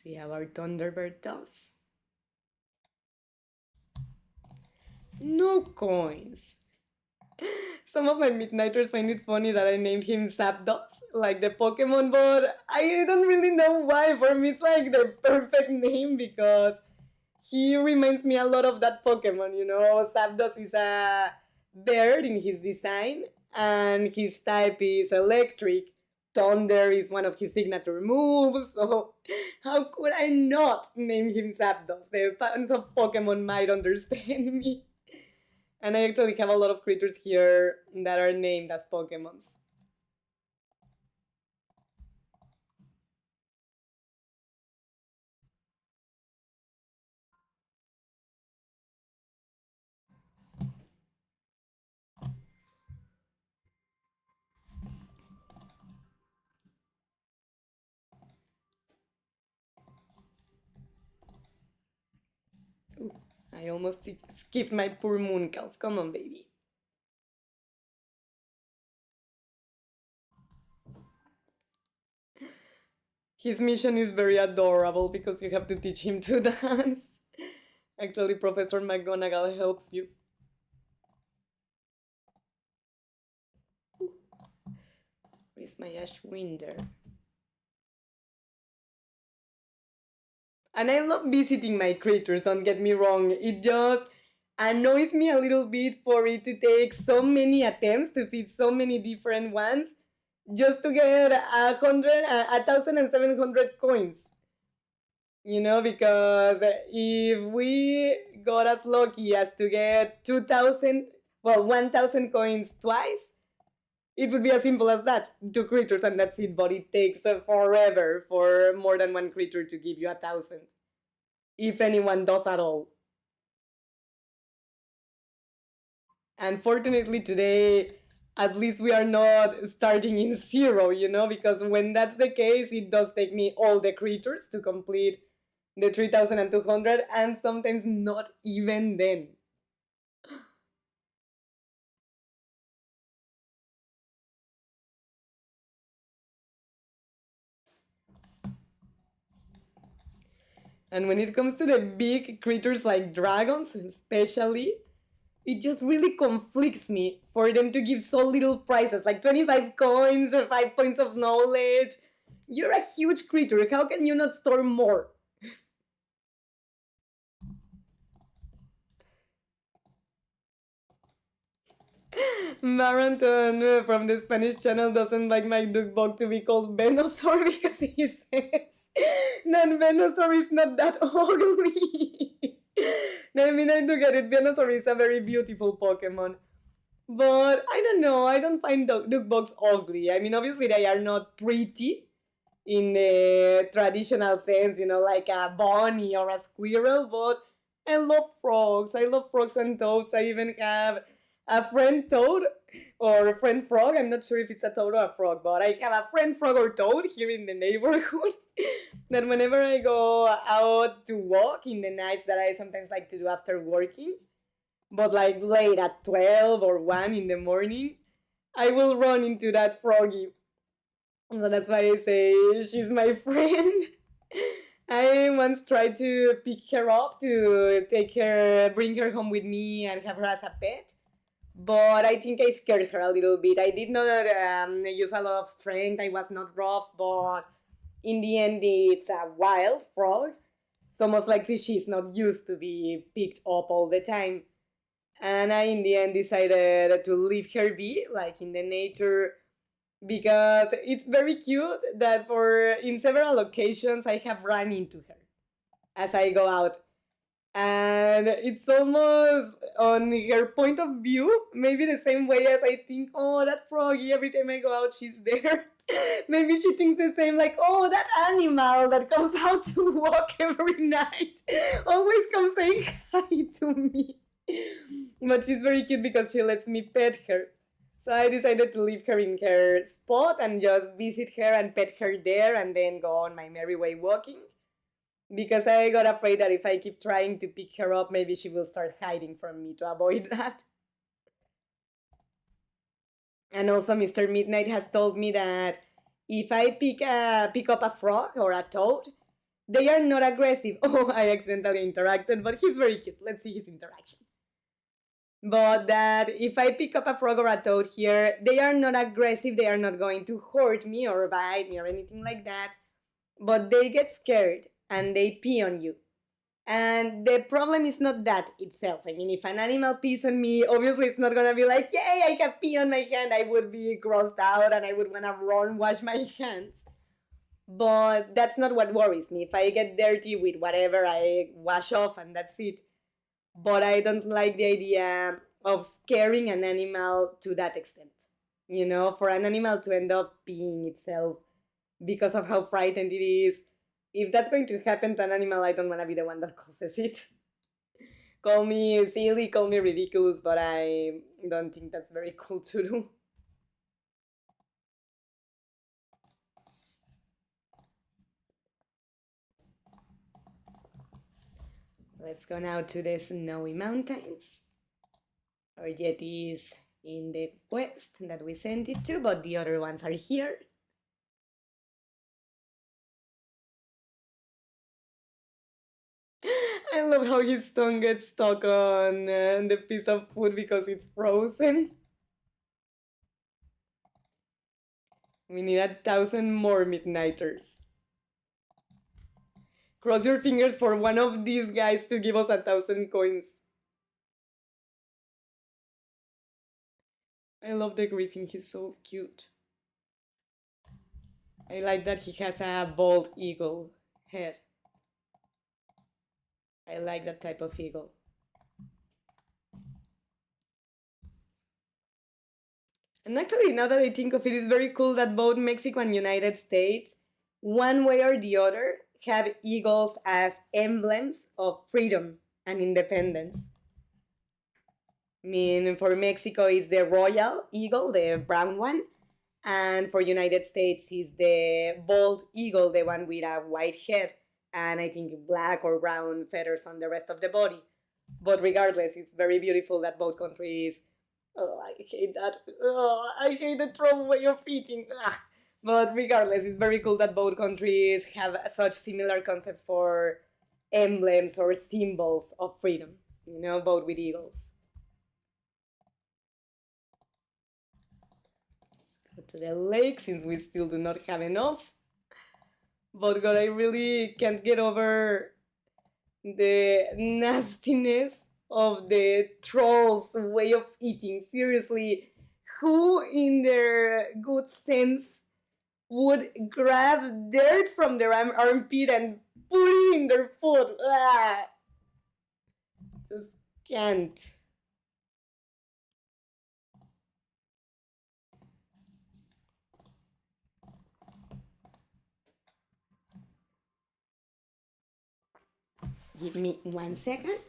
See how our Thunderbird does. No coins. Some of my Midnighters find it funny that I named him Zapdos, like the Pokemon, but I don't really know why. For me, it's like the perfect name because he reminds me a lot of that Pokemon, you know. Zapdos is a bird in his design, and his type is electric. Thunder is one of his signature moves, so how could I not name him Zapdos? The fans of Pokemon might understand me. And I actually have a lot of creatures here that are named as Pokemons. Ooh, I almost skipped my poor moon calf. Come on, baby. His mission is very adorable because you have to teach him to dance. Actually, Professor McGonagall helps you. Where's my Ashwinder? And I love visiting my creatures, don't get me wrong. It just annoys me a little bit for it to take so many attempts to feed so many different ones just to get 1,700 coins. You know, because if we got as lucky as to get 2,000, well, 1,000 coins twice, it would be as simple as that. Two creatures and that's it, but it takes forever for more than one creature to give you 1,000. If anyone does at all. Unfortunately, today, at least we are not starting in zero, you know, because when that's the case, it does take me all the creatures to complete the 3,200, and sometimes not even then. And when it comes to the big creatures like dragons, especially, it just really conflicts me for them to give so little prizes, like 25 coins, 5 points of knowledge. You're a huge creature. How can you not store more? Maranton from the Spanish channel doesn't like my duckbug to be called Venusaur because he says that Venusaur is not that ugly. I mean, I do get it. Venusaur is a very beautiful Pokemon. But I don't know, I don't find duckbugs ugly. I mean, obviously, they are not pretty in the traditional sense, you know, like a bunny or a squirrel, but I love frogs. I love frogs and toads. I even have a friend toad or a friend frog. I'm not sure if it's a toad or a frog, but I have a friend frog or toad here in the neighborhood that whenever I go out to walk in the nights that I sometimes like to do after working, but like late at 12 or 1 in the morning, I will run into that froggy. So that's why I say she's my friend. I once tried to pick her up to take her, bring her home with me and have her as a pet. But I think I scared her a little bit. I did not use a lot of strength. I was not rough, but in the end, it's a wild frog. So most likely she's not used to be picked up all the time. And I, in the end, decided to leave her be, like in the nature, because it's very cute that for in several occasions I have run into her as I go out. And it's almost on her point of view, maybe the same way as I think, oh, that froggy, every time I go out, she's there. Maybe she thinks the same, like, oh, that animal that comes out to walk every night always comes saying hi to me. But she's very cute because she lets me pet her. So I decided to leave her in her spot and just visit her and pet her there and then go on my merry way walking. Because I got afraid that if I keep trying to pick her up, maybe she will start hiding from me to avoid that. And also Mr. Midnight has told me that if I pick up a frog or a toad, They are not aggressive. Oh, I accidentally interacted, but he's very cute. Let's see his interaction. But that if I pick up a frog or a toad here, they are not aggressive, they are not going to hurt me or bite me or anything like that. But they get scared and they pee on you. And the problem is not that itself. I mean, if an animal pees on me, obviously it's not gonna be like, yay, I have pee on my hand. I would be grossed out and I would wanna run, wash my hands. But that's not what worries me. If I get dirty with whatever, I wash off and that's it. But I don't like the idea of scaring an animal to that extent. You know, for an animal to end up peeing itself because of how frightened it is. If that's going to happen to an animal, I don't want to be the one that causes it. Call me silly, call me ridiculous, but I don't think that's very cool to do. Let's go now to the snowy mountains. Our Yeti is in the quest that we sent it to, but the other ones are here. I love how his tongue gets stuck on the piece of food because it's frozen. We need 1,000 more midnighters. Cross your fingers for one of these guys to give us 1,000 coins. I love the griffin, he's so cute. I like that he has a bald eagle head. I like that type of eagle. And actually, now that I think of it, it's very cool that both Mexico and United States, one way or the other, have eagles as emblems of freedom and independence. I mean, for Mexico is the royal eagle, the brown one, and for United States is the bald eagle, the one with a white head, and I think black or brown feathers on the rest of the body. But regardless, it's very beautiful that both countries. Oh, I hate that. Oh, I hate the Trump way of eating. Ah. But regardless, it's very cool that both countries have such similar concepts for emblems or symbols of freedom, you know, both with eagles. Let's go to the lake since we still do not have enough. But God, I really can't get over the nastiness of the trolls' way of eating. Seriously, who in their good sense would grab dirt from their armpit and put it in their food? Ah, just can't. Give me 1 second.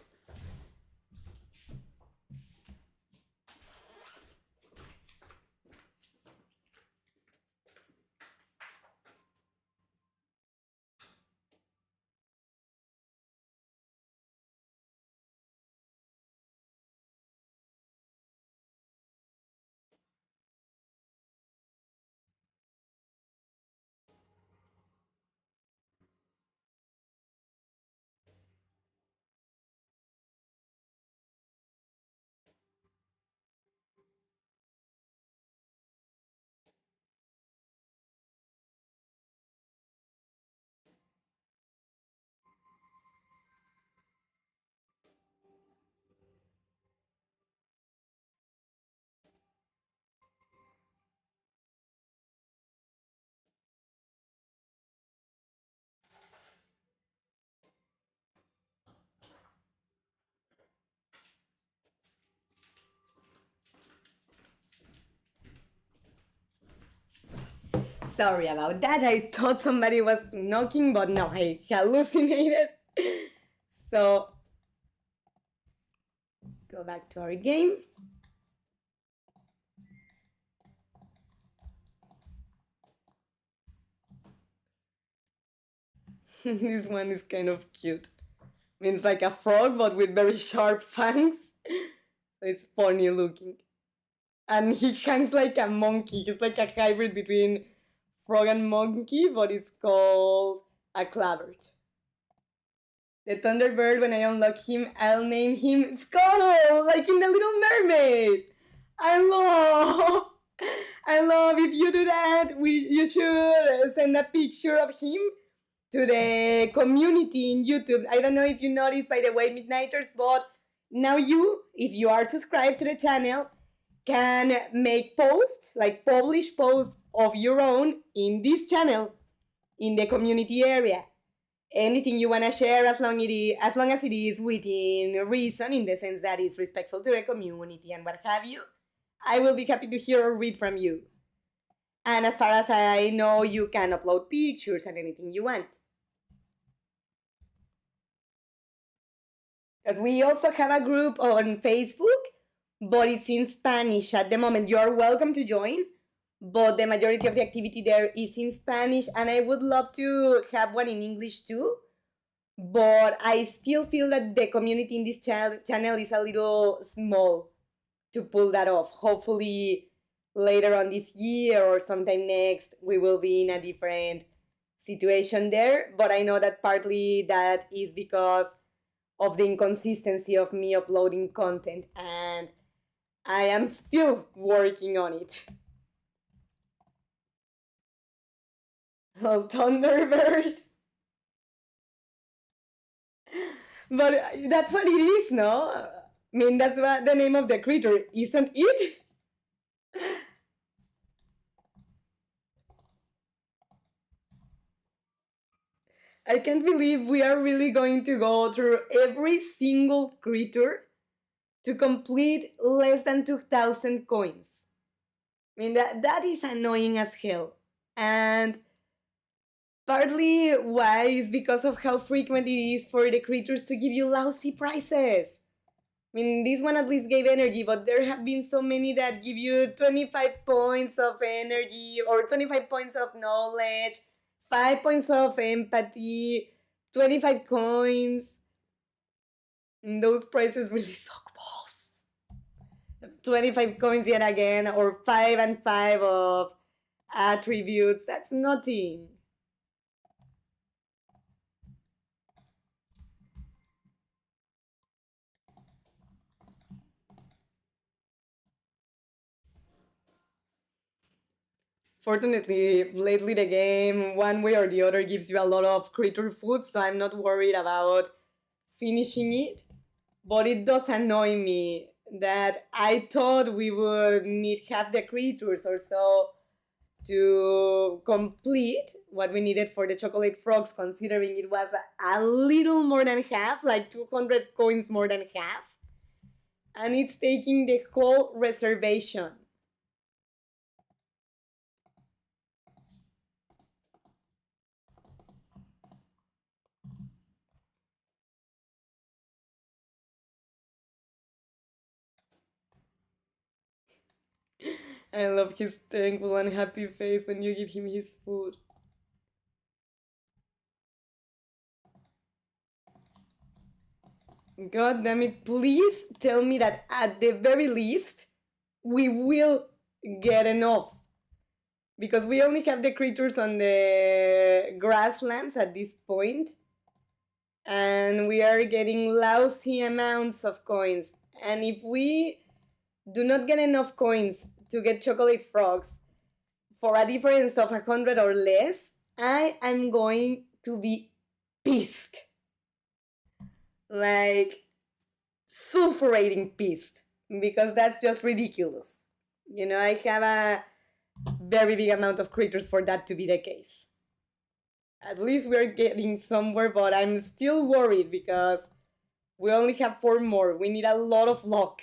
Sorry about that. I thought somebody was knocking, but no, I hallucinated. So, let's go back to our game. This one is kind of cute. I mean, it's like a frog, but with very sharp fangs. It's funny looking. And he hangs like a monkey. He's like a hybrid between frog and monkey, but it's called a clavert. The Thunderbird, when I unlock him, I'll name him Scuttle, like in The Little Mermaid. I love, I love. If you do that, you should send a picture of him to the community in YouTube. I don't know if you noticed, by the way, Midnighters, but now you, if you are subscribed to the channel, can make posts, like publish posts of your own in this channel, in the community area. Anything you want to share, as long as it is within reason, in the sense that it's respectful to the community and what have you, I will be happy to hear or read from you. And as far as I know, you can upload pictures and anything you want. Because we also have a group on Facebook, but it's in Spanish at the moment. You are welcome to join, but the majority of the activity there is in Spanish, and I would love to have one in English too. But I still feel that the community in this channel is a little small to pull that off. Hopefully later on this year or sometime next, we will be in a different situation there. But I know that partly that is because of the inconsistency of me uploading content, and I am still working on it. Oh, Thunderbird. But that's what it is, no? I mean, that's what the name of the creature, isn't it? I can't believe we are really going to go through every single creature to complete less than 2,000 coins. I mean, that is annoying as hell. And partly why is because of how frequent it is for the creatures to give you lousy prices. I mean, this one at least gave energy, but there have been so many that give you 25 points of energy or 25 points of knowledge, 5 points of empathy, 25 coins. And those prices really suck balls. 25 coins yet again, or 5 and 5 of attributes. That's nothing. Fortunately, lately the game, one way or the other, gives you a lot of creature food, so I'm not worried about finishing it. But it does annoy me that I thought we would need half the creatures or so to complete what we needed for the chocolate frogs, considering it was a little more than half, like 200 coins more than half. And it's taking the whole reservation. I love his thankful and happy face when you give him his food. God damn it, please tell me that at the very least we will get enough. Because we only have the creatures on the grasslands at this point, and we are getting lousy amounts of coins. And if we do not get enough coins to get chocolate frogs for a difference of 100 or less, I am going to be pissed. Like, sulfurating pissed. Because that's just ridiculous. You know, I have a very big amount of creatures for that to be the case. At least we're getting somewhere, but I'm still worried because we only have 4 more. We need a lot of luck.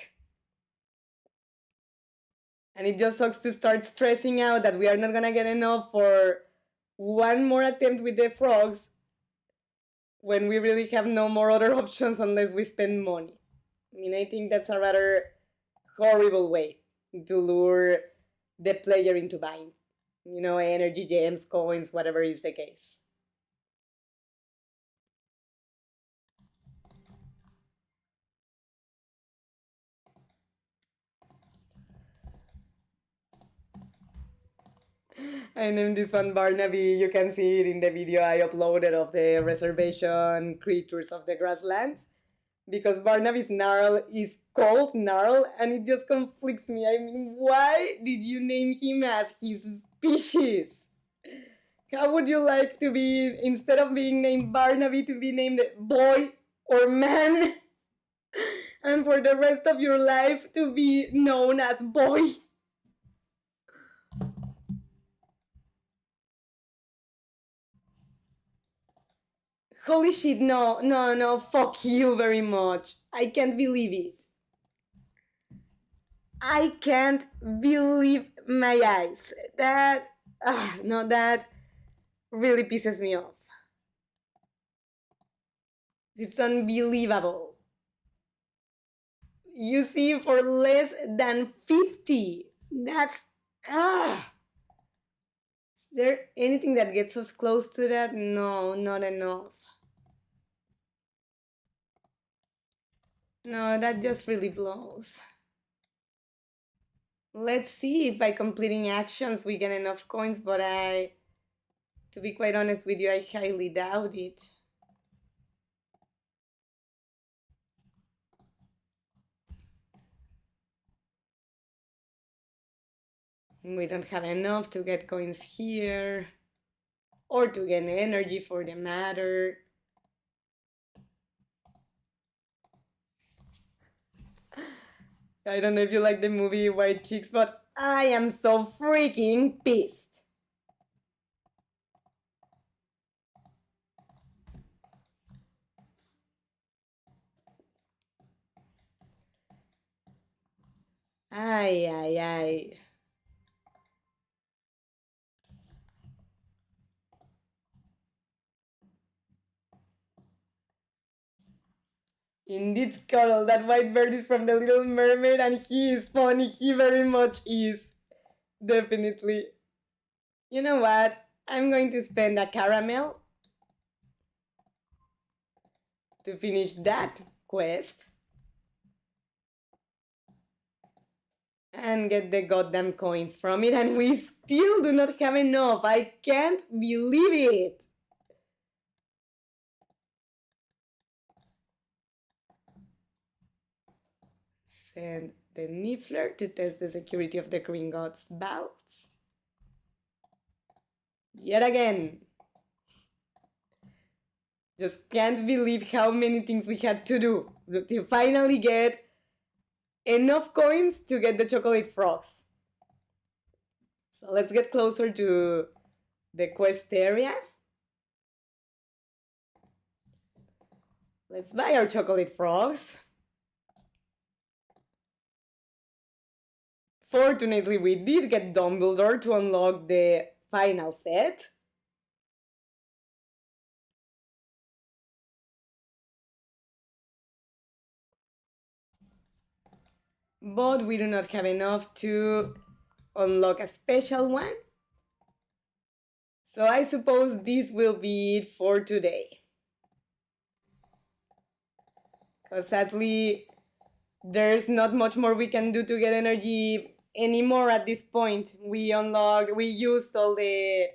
And it just sucks to start stressing out that we are not gonna get enough for one more attempt with the frogs when we really have no more other options unless we spend money. I mean, I think that's a rather horrible way to lure the player into buying, you know, energy gems, coins, whatever is the case. I named this one Barnaby. You can see it in the video I uploaded of the reservation creatures of the grasslands. Because Barnaby's Gnarl is called Gnarl and it just conflicts me. I mean, why did you name him as his species? How would you like to be, instead of being named Barnaby, to be named boy or man? And for the rest of your life to be known as boy? Holy shit, no, fuck you very much. I can't believe it. I can't believe my eyes. That really pisses me off. It's unbelievable. You see, for less than 50. That's Is there anything that gets us close to that? No, not enough. No, that just really blows. Let's see if by completing actions we get enough coins, but to be quite honest with you, I highly doubt it. We don't have enough to get coins here, or to get energy for the matter. I don't know if you like the movie White Chicks, but I am so freaking pissed. Ay. Indeed, Scuttle, that white bird is from The Little Mermaid and he is funny. He very much is. Definitely. You know what? I'm going to spend a caramel to finish that quest and get the goddamn coins from it, and we still do not have enough. I can't believe it. Send the Niffler to test the security of the Gringotts vaults. Yet again. Just can't believe how many things we had to do to finally get enough coins to get the chocolate frogs. So let's get closer to the quest area. Let's buy our chocolate frogs. Fortunately, we did get Dumbledore to unlock the final set. But we do not have enough to unlock a special one. So I suppose this will be it for today. Because sadly, there's not much more we can do to get energy anymore at this point. We used all the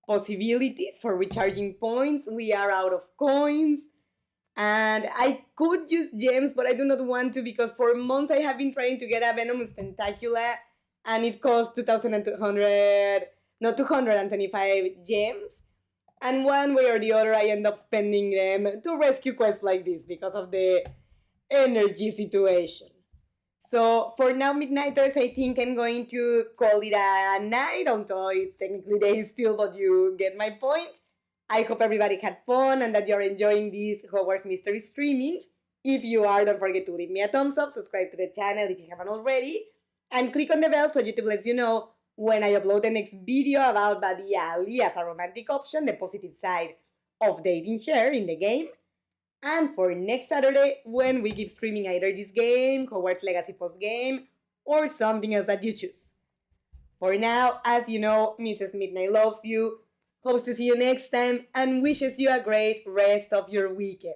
possibilities for recharging points. We are out of coins. And I could use gems, but I do not want to because for months I have been trying to get a Venomous Tentacula and it costs 225 gems. And one way or the other, I end up spending them to rescue quests like this because of the energy situation. So for now, Midnighters, I think I'm going to call it a night, although it's technically day still, but you get my point. I hope everybody had fun and that you're enjoying these Hogwarts Mystery streamings. If you are, don't forget to leave me a thumbs up, subscribe to the channel if you haven't already, and click on the bell so YouTube lets you know when I upload the next video about Buddy Ali as a romantic option, the positive side of dating her in the game. And for next Saturday, when we keep streaming either this game, Hogwarts Legacy post-game, or something else that you choose. For now, as you know, Mrs. Midnight loves you, hopes to see you next time, and wishes you a great rest of your weekend.